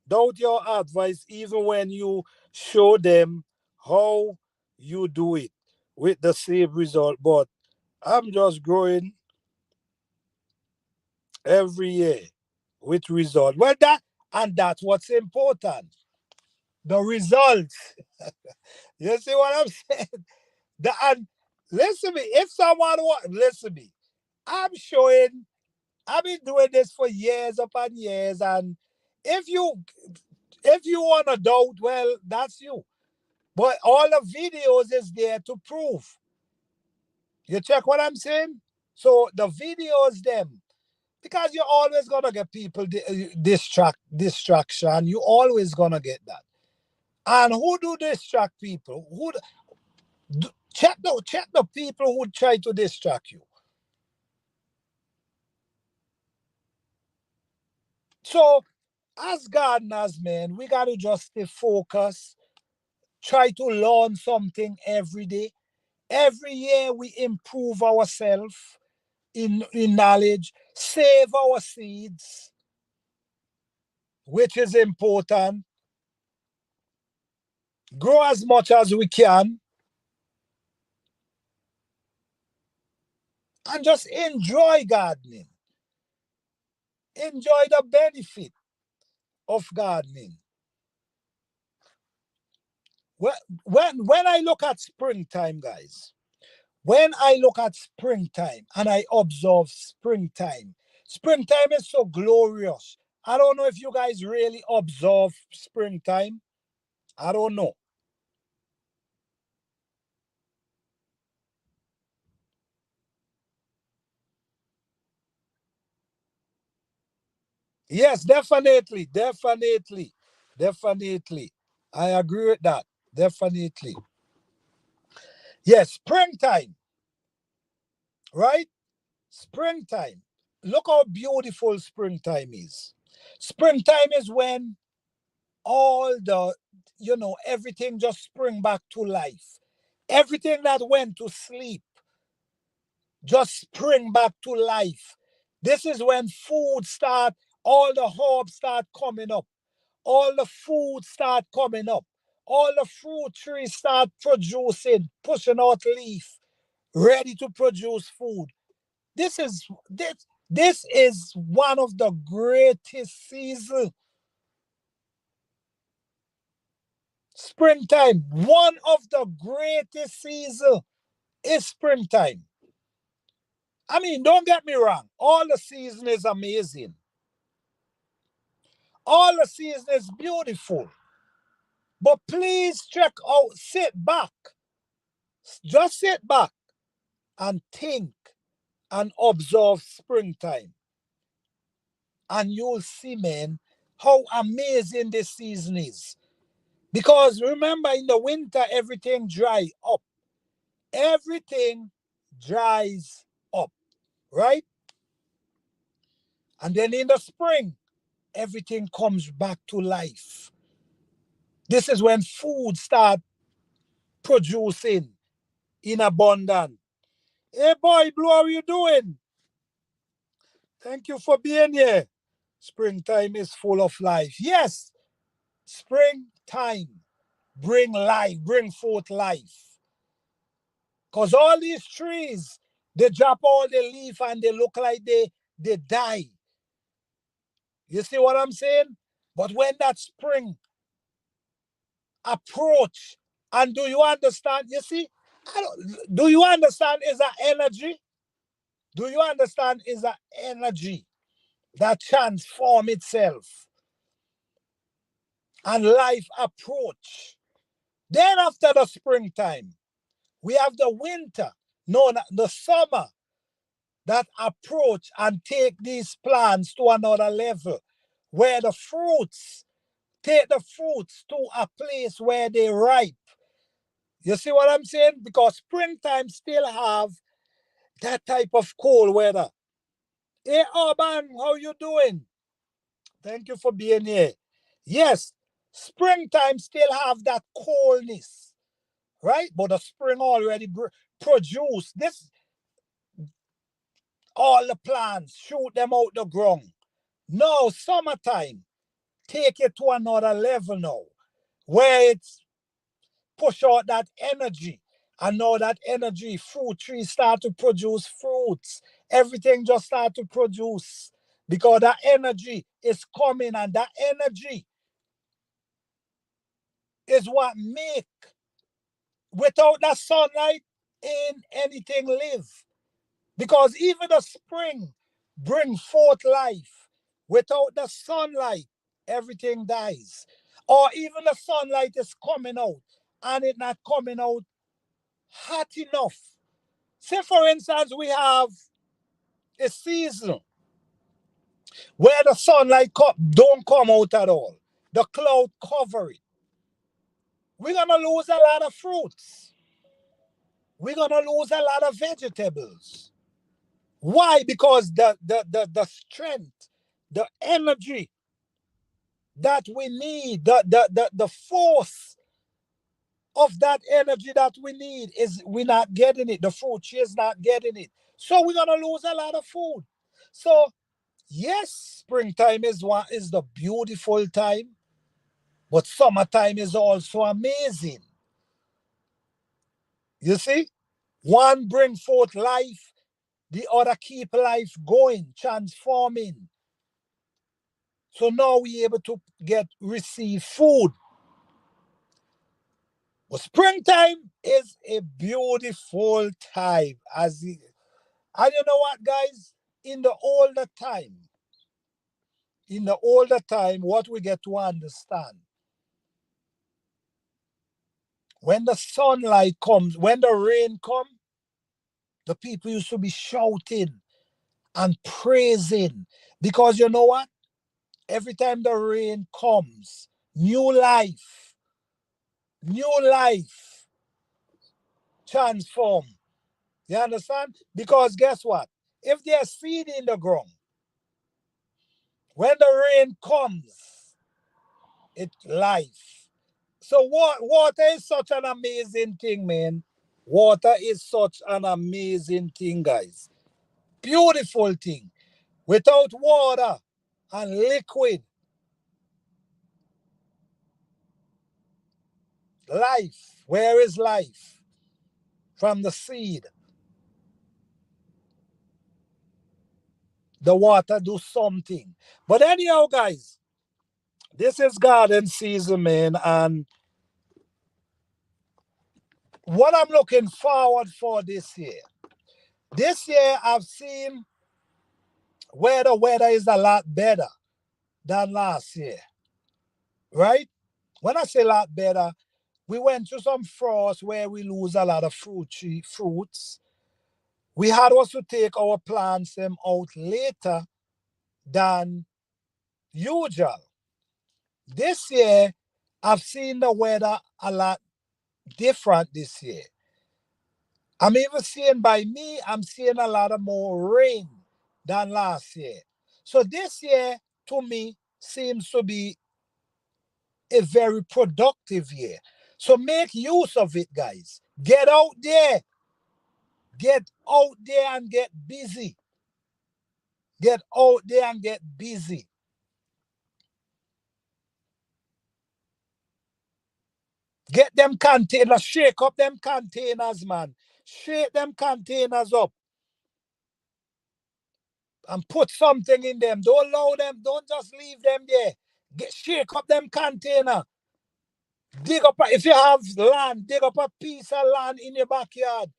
doubt your advice, even when you show them how you do it with the same result. But I'm just growing every year with result. Well, that's what's important. The results. You see what I'm saying? And listen to me. If someone listen to me, I'm showing. I've been doing this for years upon years, and if you if you want to doubt, well, that's you. But all the videos is there to prove. You check what I'm saying? So the videos, them, because you're always gonna get people distraction. You always gonna get that. And who do distract people? Check the people who try to distract you. So as gardeners, man, we gotta just stay focused. Try to learn something every day. Every year we improve ourselves in knowledge, save our seeds, which is important, grow as much as we can, and just enjoy gardening. Enjoy the benefit of gardening. When I look at springtime, guys, when I look at springtime and I observe springtime, springtime is so glorious. I don't know if you guys really observe springtime. I don't know. Yes, definitely, definitely, definitely. I agree with that. Definitely. Yes, springtime, right? Springtime. Look how beautiful springtime is. Springtime is when all the, everything just spring back to life. Everything that went to sleep just spring back to life. This is when food start, all the herbs start coming up. All the food start coming up. All the fruit trees start producing, pushing out leaf, ready to produce food. This is this this is one of the greatest seasons. Springtime, one of the greatest seasons is springtime. I mean, don't get me wrong, all the season is amazing. All the season is beautiful. But please check out, sit back, just sit back and think and observe springtime. And you'll see, man, how amazing this season is. Because remember, in the winter, everything dry up. Everything dries up, right? And then in the spring, everything comes back to life. This is when food start producing in abundance. Hey boy, Blue, how are you doing? Thank you for being here. Springtime is full of life. Yes, springtime bring life, bring forth life. Because all these trees, they drop all the leaf and they look like they die. You see what I'm saying? But when that spring approach, and do you understand? You see, do you understand is that energy? Do you understand is that energy that transform itself and life approach? Then after the springtime, we have the winter, no, the summer that approach and take these plants to another level where the fruits, take the fruits to a place where they ripe. You see what I'm saying? Because springtime still have that type of cold weather. Hey, Urban, how you doing? Thank you for being here. Yes, springtime still have that coldness, right? But the spring already produce this, all the plants, shoot them out the ground. Now, summertime, take it to another level now, where it's push out that energy. And now that energy, fruit trees start to produce fruits. Everything just start to produce because that energy is coming, and that energy is what make, without that sunlight, ain't anything live. Because even the spring bring forth life. Without the sunlight, everything dies. Or even the sunlight is coming out and it not coming out hot enough. Say, for instance, we have a season where the sunlight don't come out at all. The cloud cover it. We're gonna lose a lot of fruits. We're gonna lose a lot of vegetables. Why? Because the strength, the energy that we need, the force of that energy that we need is we're not getting it. The fruit tree is not getting it. So we're gonna lose a lot of food. So yes, springtime is the beautiful time, but summertime is also amazing. You see? One bring forth life, the other keep life going, transforming. So now we able to receive food. But springtime is a beautiful time. And you know what, guys? In the older time, what we get to understand, when the sunlight comes, when the rain comes, the people used to be shouting and praising. Because you know what? Every time the rain comes, new life transform. You understand? Because guess what? If there's seed in the ground, when the rain comes, It life. So water is such an amazing thing, man. Water is such an amazing thing, guys. Beautiful thing. Without water and liquid, life. Where is life? From the seed. The water do something. But anyhow, guys, this is garden season, man. And what I'm looking forward for this year I've seen where the weather is a lot better than last year, right? When I say a lot better, we went through some frost where we lose a lot of fruits. We had also take our plants them out later than usual. This year, I've seen the weather a lot different this year. I'm even seeing by me, I'm seeing a lot of more rain than last year. So this year, to me, seems to be a very productive year. So make use of it, guys. Get out there. Get out there and get busy. Get out there and get busy. Get them containers, shake up them containers, man. Shake them containers up and put something in them. Don't allow them, don't just leave them there. Shake up them container. Dig up, if you have land, dig up a piece of land in your backyard.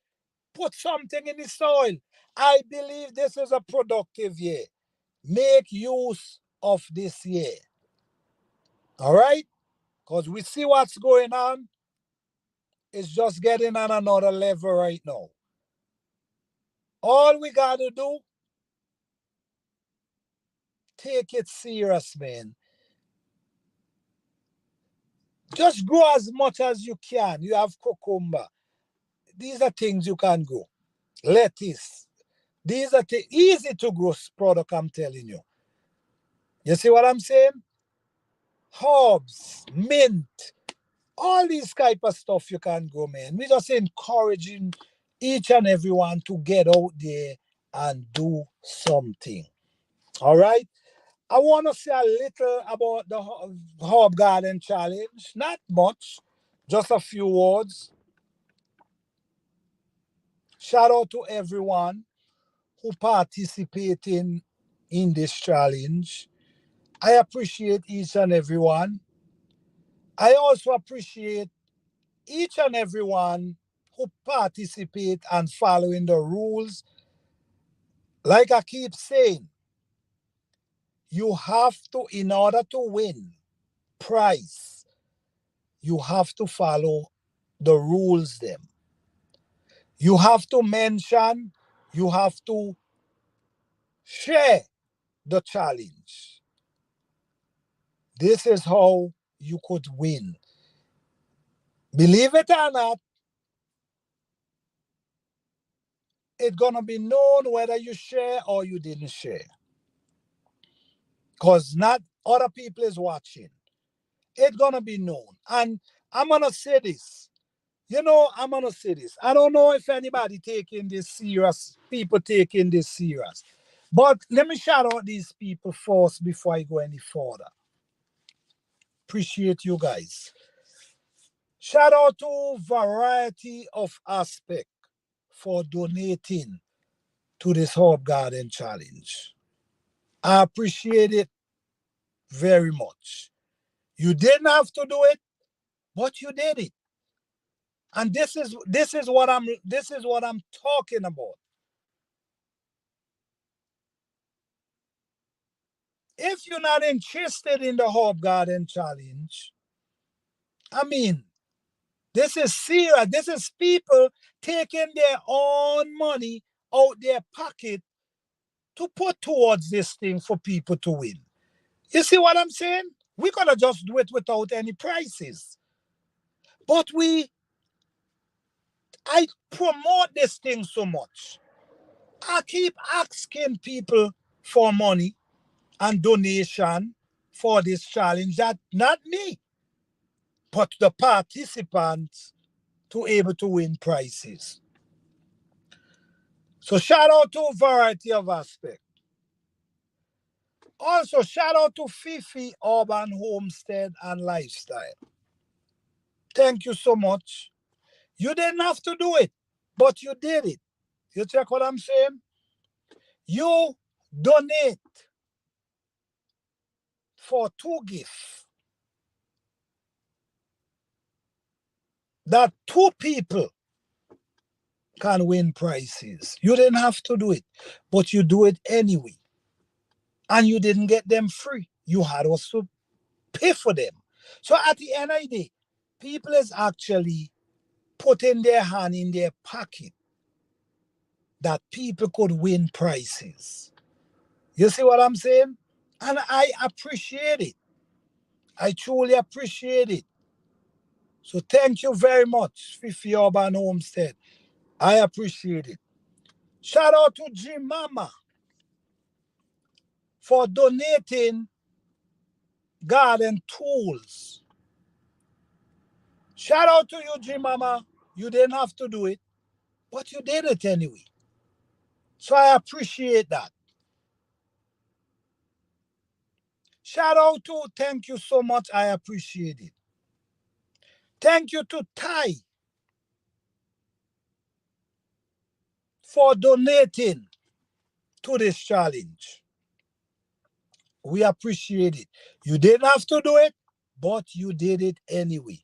Put something in the soil. I believe this is a productive year. Make use of this year. All right? Because we see what's going on. It's just getting on another level right now. All we got to do, take it serious, man. Just grow as much as you can. You have cucumber. These are things you can grow. Lettuce. These are easy to grow product, I'm telling you. You see what I'm saying? Herbs, mint, all these type of stuff you can grow, man. We just encouraging each and everyone to get out there and do something. All right? I want to say a little about the Herb Garden Challenge. Not much, just a few words. Shout out to everyone who participating in this challenge. I appreciate each and everyone. I also appreciate each and everyone who participate and following the rules. Like I keep saying, you have to, in order to win prize, you have to follow the rules them. You have to mention, you have to share the challenge. This is how you could win. Believe it or not, it's gonna be known whether you share or you didn't share. Because not other people is watching. It's gonna be known. And I'm gonna say this. I'm gonna say this. I don't know if anybody taking this serious, people taking this serious. But let me shout out these people first before I go any further. Appreciate you guys. Shout out to Variety of Aspect for donating to this Herb Garden Challenge. I appreciate it very much. You didn't have to do it, but you did it. And this is what I'm talking about. If you're not interested in the Herb Garden Challenge, I mean, this is serious. This is people taking their own money out their pocket to put towards this thing for people to win. You see what I'm saying? We're gonna just do it without any prices. But I promote this thing so much. I keep asking people for money and donation for this challenge, that not me, but the participants to able to win prizes. So shout out to Variety of Aspect. Also, shout out to Fifi Urban Homestead and Lifestyle. Thank you so much. You didn't have to do it, but you did it. You check what I'm saying? You donate for 2 gifts that 2 people can win prizes. You didn't have to do it, but you do it anyway. And you didn't get them free. You had also pay for them. So at the end of the day, people is actually putting their hand in their pocket that people could win prizes. You see what I'm saying? And I appreciate it. I truly appreciate it. So thank you very much, Fifi Urban Homestead. I appreciate it. Shout out to Jim Mama for donating garden tools. Shout out to you, Jim Mama. You didn't have to do it, but you did it anyway. So I appreciate that. Shout out to, thank you so much. I appreciate it. Thank you to Ty for donating to this challenge. We appreciate it. You didn't have to do it, but you did it anyway.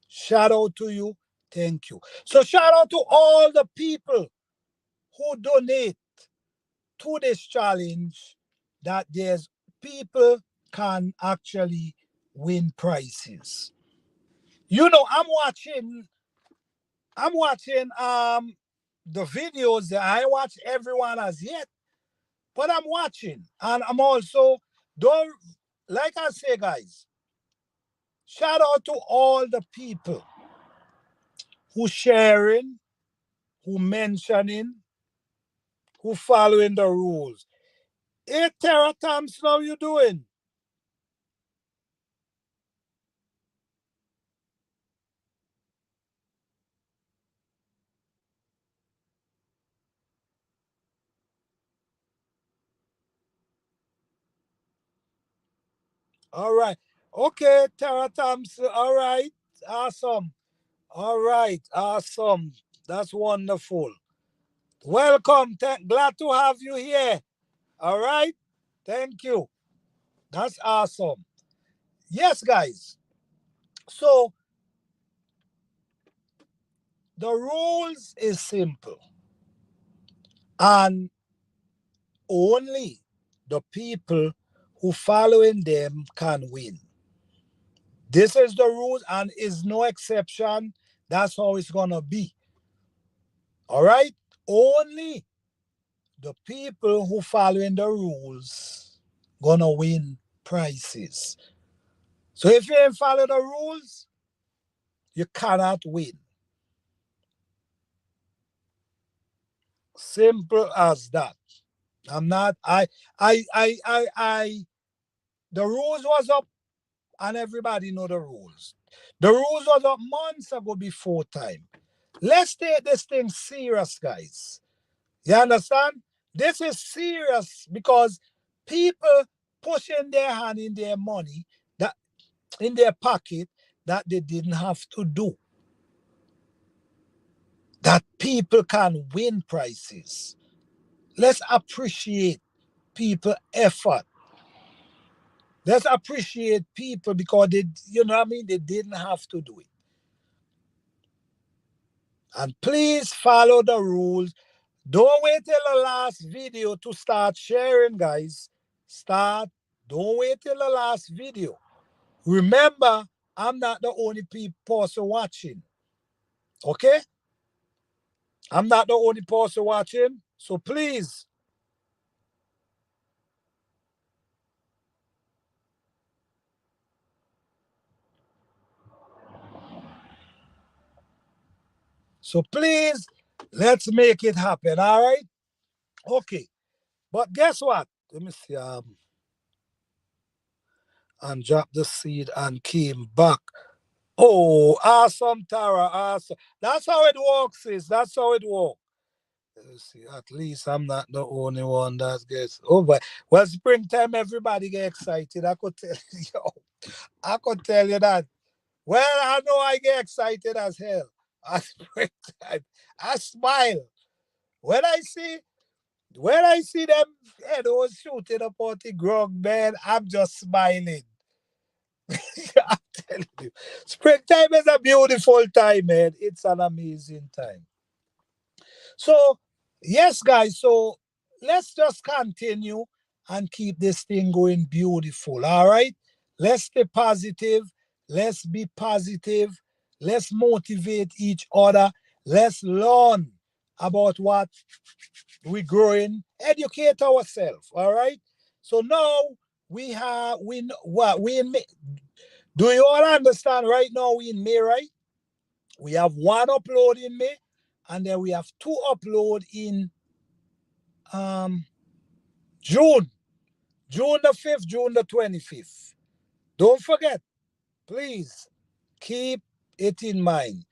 Shout out to you. Thank you. So shout out to all the people who donate to this challenge, that there's people can actually win prizes. You know, I'm watching the videos that I watch everyone as yet, but I'm watching, and I'm also, don't, like I say, guys, shout out to all the people who sharing, who mentioning, who following the rules. Hey, Tara Thompson, how you doing? All right. Okay, Tara Thompson. All right. Awesome. All right. Awesome. That's wonderful. Welcome. Glad to have you here. All right. Thank you. That's awesome. Yes, guys. So the rules is simple, and only the people who following them can win. This is the rules, and is no exception. That's how it's gonna be. All right. Only the people who following the rules gonna win prizes. So if you ain't follow the rules, you cannot win. Simple as that. I'm not. The rules was up, and everybody know the rules. The rules was up months ago before time. Let's take this thing serious, guys. You understand? This is serious because people pushing their hand in their money, that in their pocket, that they didn't have to do. That people can win prizes. Let's appreciate people effort. Let's appreciate people because they, you know what I mean, they didn't have to do it. And please follow the rules. Don't wait till the last video to start sharing, guys. Start. Don't wait till the last video. Remember, I'm not the only person watching. Okay? I'm not the only person watching. So please. So please, let's make it happen. All right? Okay. But guess what? Let me see. and dropped the seed and came back. Oh, awesome, Tara. Awesome. That's how it works, sis. That's how it works. Let's see, at least I'm not the only one that gets over. Well, springtime, everybody get excited. I could tell you, yo, I could tell you that. Well, I know I get excited as hell at springtime. I smile when I see them heroes shooting up on the ground, man. I'm just smiling. I'm telling you, springtime is a beautiful time, man. It's an amazing time. So, yes, guys, so let's just continue and keep this thing going beautiful. All right. Let's stay positive. Let's be positive. Let's motivate each other. Let's learn about what we're growing, educate ourselves. All right. So now what we in May. Do you all understand right now we in May, right? We have one upload in May, and then we have two upload in um June. June the 5th, June the 25th. Don't forget, please keep it in mind.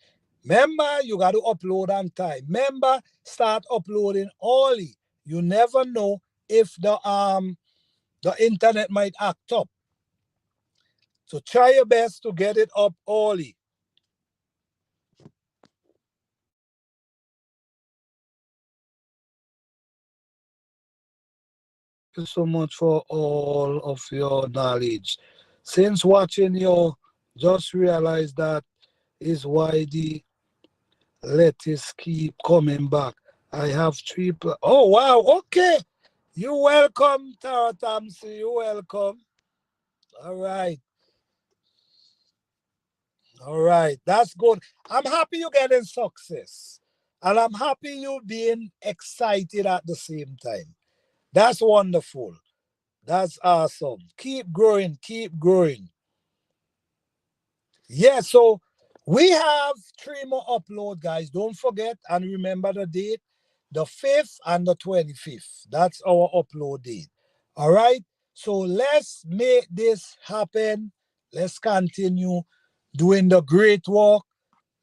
Remember, you got to upload on time. Remember, start uploading early. You never know if the internet might act up. So try your best to get it up early. Thank you so much for all of your knowledge. Since watching you, just realize that is why the lettuce keep coming back. I have three. Oh wow! Okay, you welcome, Tara Thompson. You welcome. All right, all right. That's good. I'm happy you're getting success, and I'm happy you being excited at the same time. That's wonderful. That's awesome. Keep growing. Keep growing. Yeah, so we have three more upload, guys. Don't forget and remember the date, the 5th and the 25th. That's our upload date. All right. So let's make this happen. Let's continue doing the great work.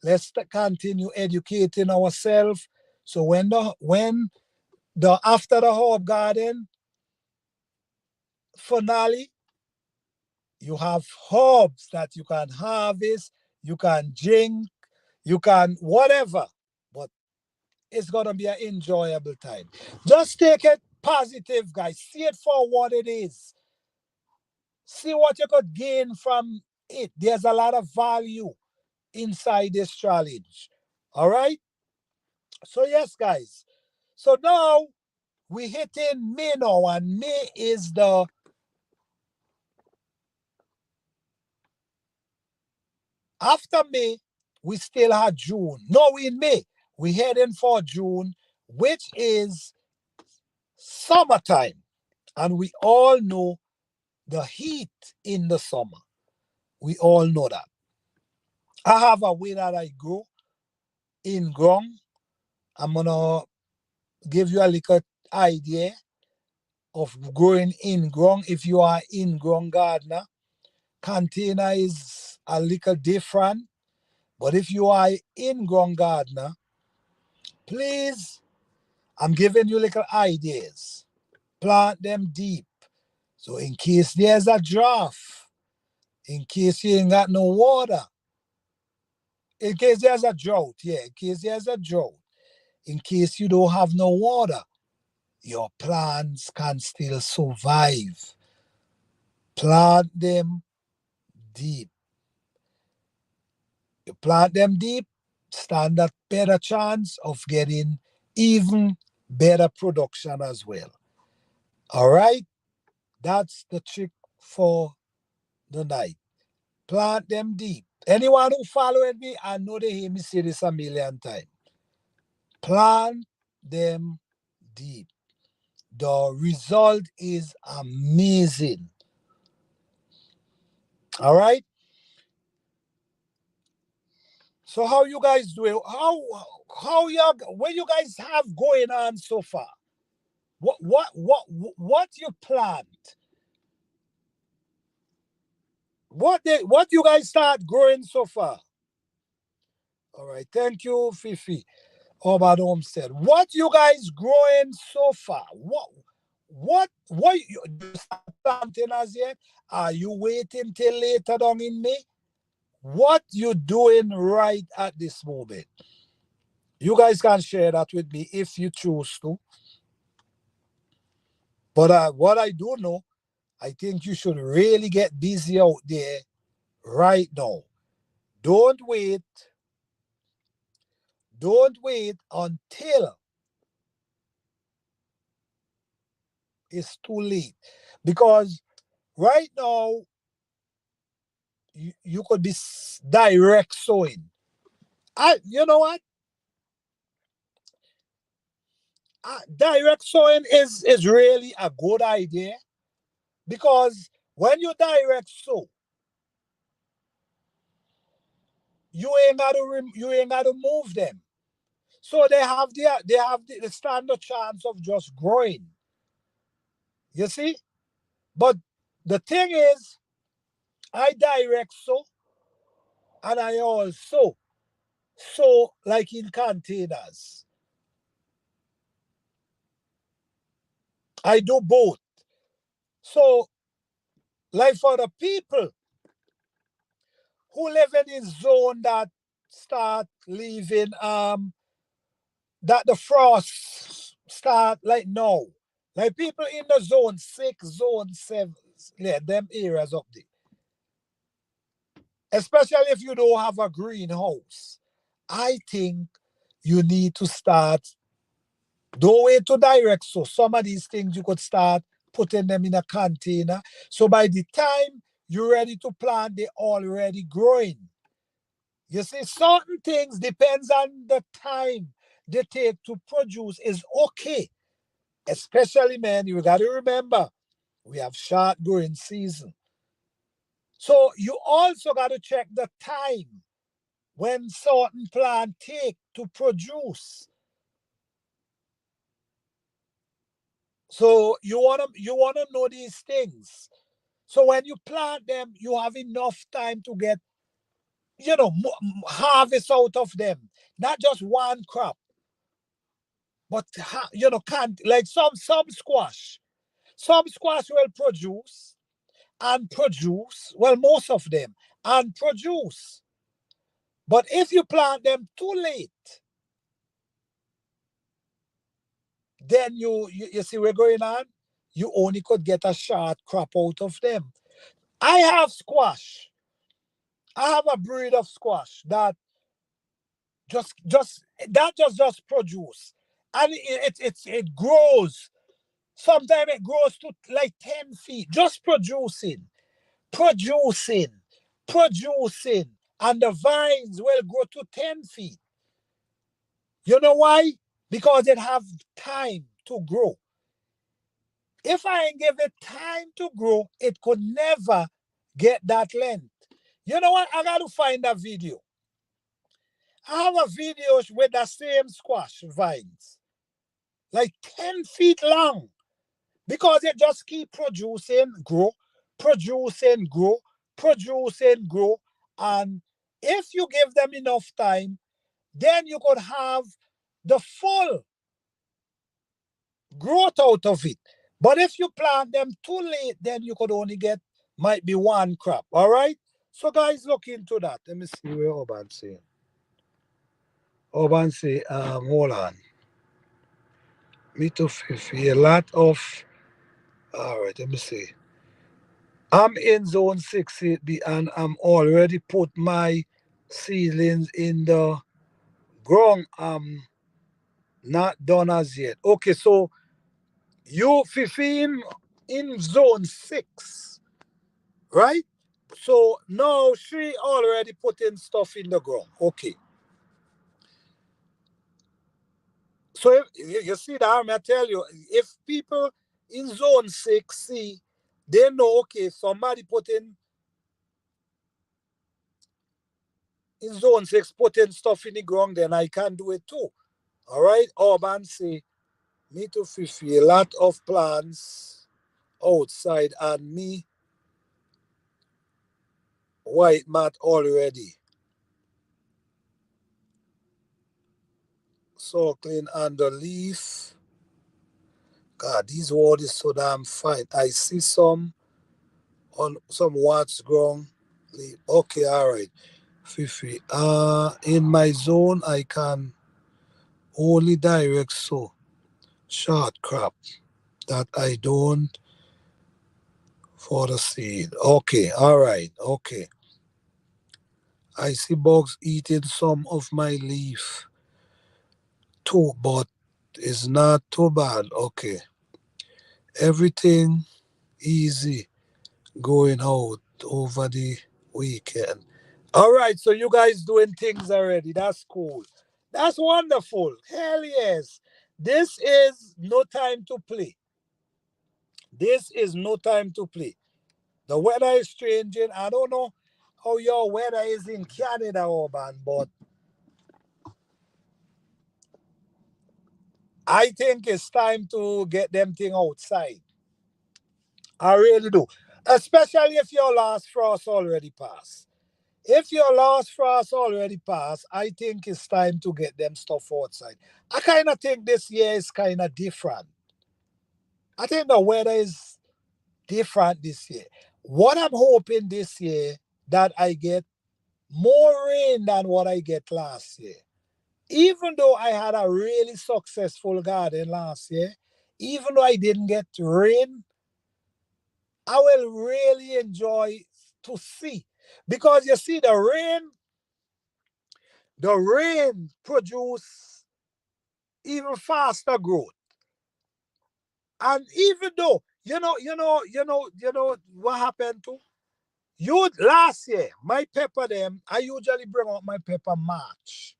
Let's continue educating ourselves. So when the after the herb garden finale, you have herbs that you can harvest, you can drink, you can whatever, but it's gonna be an enjoyable time. Just take it positive, guys. See it for what it is. See what you could gain from it. There's a lot of value inside this challenge. All right. So yes, guys. So now we hitting May now, and May is the after May. We still had June. No, we in May. We heading for June, which is summertime. And we all know the heat in the summer. We all know that. I have a way that I grow in ground. I'm gonna give you a little idea of growing in ground. If you are in ground gardener, container is a little different. But if you are in ground gardener, please, I'm giving you little ideas. Plant them deep. So in case there's a drought, in case you ain't got no water, in case there's a drought, yeah, in case there's a drought, in case you don't have no water, your plants can still survive. Plant them deep. You plant them deep, stand a better chance of getting even better production as well. All right, that's the trick for the night. Plant them deep. Anyone who followed me, I know they hear me say this a million times. Plant them deep. The result is amazing. All right. So how you guys doing? How you what you guys have going on so far? What you plant? What you guys start growing so far? All right, thank you, Fifi. About Homestead. What you guys growing so far? What you start planting as yet? Are you waiting till later on in May? What you doing right at this moment? You guys can share that with me if you choose to. But what I do know, I think you should really get busy out there right now. Don't wait. Don't wait until it's too late. Because right now, you could be direct sowing. You know what? Direct sowing is really a good idea because when you direct sow, you ain't got to move them. So they stand a chance of just growing. You see? But the thing is, I direct sow and I also sow like in containers. I do both. So, like for the people who live in a zone that start leaving that the frost start like now. Like people in the zone 6, zone 7, yeah, them areas up there. Especially if you don't have a greenhouse. I think you need to start, don't wait to direct. So some of these things you could start putting them in a container. So by the time you're ready to plant, they're already growing. You see, certain things depends on the time they take to produce is okay. Especially, man, you got to remember, we have short growing season. So you also got to check the time when certain plant take to produce. So you wanna know these things. So when you plant them, you have enough time to get harvest out of them. Not just one crop, but can't like some squash. Some squash will produce and produce. Well, most of them and produce. But if you plant them too late, then you see what's going on. You only could get a short crop out of them. I have squash. I have a breed of squash that just produce, and it grows. Sometimes it grows to like 10 feet, just producing, producing, and the vines will grow to 10 feet. You know why? Because it have time to grow. If I ain't give it time to grow, it could never get that length. You know what? I got to find a video. I have a video with the same squash vines, like 10 feet long, because it just keep producing, grow, producing, grow, producing, grow. And if you give them enough time, then you could have the full growth out of it. But if you plant them too late, then you could only get might be one crop. All right. So guys, look into that. Let me see where Oban say. Oban say, hold on. Me too feel a lot of. All right. Let me see. I'm in zone 6 and I'm already put my seedlings in the ground. I'm not done as yet. Okay, so you 15 in zone 6, right? So now she already putting stuff in the ground. Okay. So you see that, I tell you, if people in zone 6 see, they know, okay, somebody putting in zone 6 putting stuff in the ground, then I can do it too. All right. Urban say, me too feel a lot of plants outside and me white mat already. Circling underleaf. God, these words is so damn fine. I see some on some watts ground. Okay, all right. Fifi. In my zone, I can only direct so short crop that I don't for the seed. Okay, all right. Okay. I see bugs eating some of my leaf too, but it's not too bad. Okay. Everything easy going out over the weekend. All right, so you guys doing things already. That's cool. That's wonderful. Hell yes. This is no time to play. This is no time to play. The weather is changing. I don't know how your weather is in Canada, Urban, but I think it's time to get them thing outside. I really do. Especially if your last frost already passed. If your last frost already passed, I think it's time to get them stuff outside. I kind of think this year is kind of different. I think the weather is different this year. What I'm hoping this year that I get more rain than what I get last year. Even though I had a really successful garden last year, even though I didn't get rain, I will really enjoy to see. Because you see, the rain produce even faster growth. And even though, what happened to you last year, my pepper them, I usually bring out my pepper March.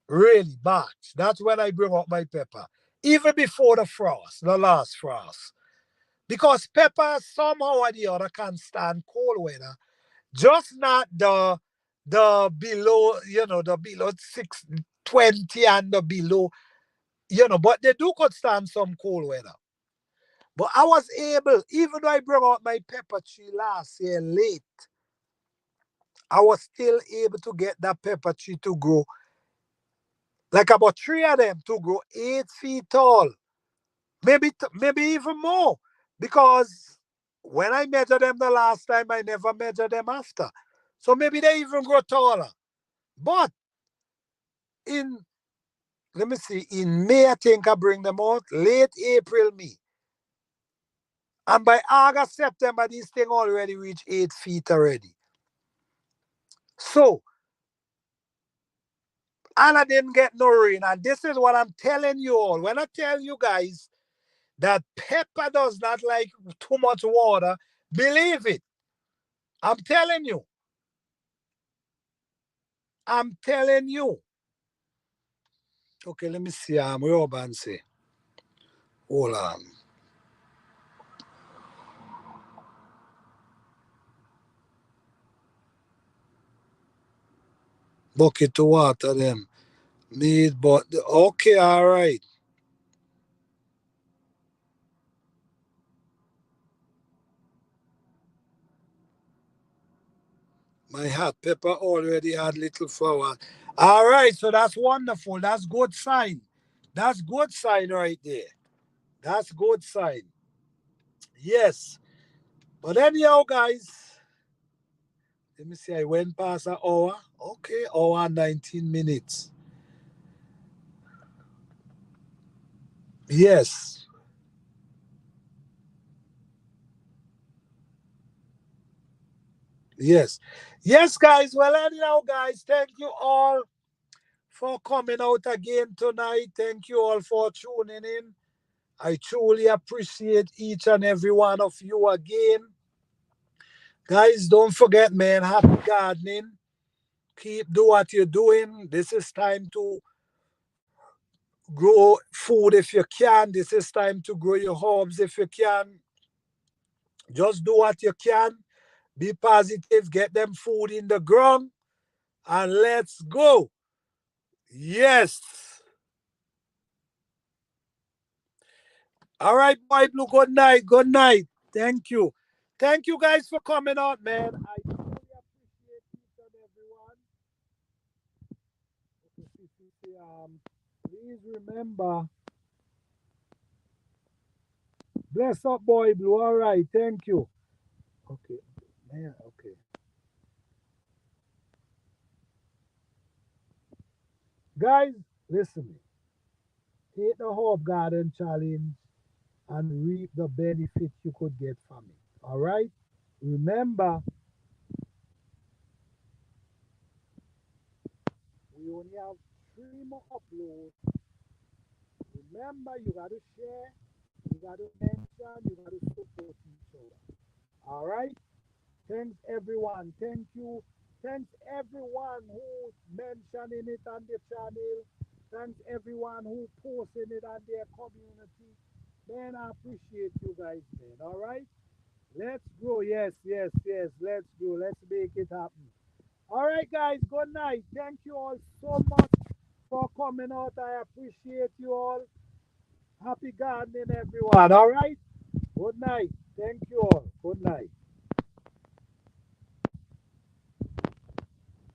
Really, March. That's when I bring out my pepper. Even before the frost, the last frost. Because pepper somehow or the other can stand cold weather. Just not the below, the below 620 and the below, but they do could stand some cold weather. But I was able, even though I brought out my pepper tree last year late, I was still able to get that pepper tree to grow, like about three of them to grow 8 feet tall, maybe even more, because when I measured them the last time, I never measured them after. So maybe they even grow taller. But in let me see, in May I think I bring them out, late April, May. And by August, September, this thing already reach 8 feet already. So, and I didn't get no rain. And this is what I'm telling you all. When I tell you guys that pepper does not like too much water, believe it. I'm telling you. I'm telling you. Okay, let me see. I'm Urban say. Hold on. Bucket to water them. Need but okay, all right. My hot pepper already had little flower. All right, so that's wonderful. That's good sign. That's good sign right there. That's good sign. Yes. But anyhow, guys, let me see. I went past an hour. Okay, hour and 19 minutes. Yes. Yes. Yes, guys. Well, anyhow, guys, thank you all for coming out again tonight. Thank you all for tuning in. I truly appreciate each and every one of you again. Guys, don't forget, man, happy gardening. Keep do what you're doing. This is time to grow food if you can. This is time to grow your herbs if you can. Just do what you can. Be positive. Get them food in the ground. And let's go. Yes. All right, boy Blue. Good night. Good night. Thank you. Thank you guys for coming out, man. I Please remember, bless up, boy Blue. All right, thank you. Okay, man. Okay, guys, listen. Take the Hope Garden Challenge and reap the benefits you could get from it. All right. Remember, we only have 3 more uploads. Remember, you got to share, you got to mention, you got to support each other. All right. Thanks everyone. Thank you. Thanks everyone who's mentioning it on the channel. Thanks everyone who posting it on their community. Man, I appreciate you guys, man. All right. Let's grow. Yes, yes, yes. Let's grow. Let's make it happen. All right, guys. Good night. Thank you all so much for coming out. I appreciate you all. Happy gardening, everyone. All right. Good night. Thank you all. Good night.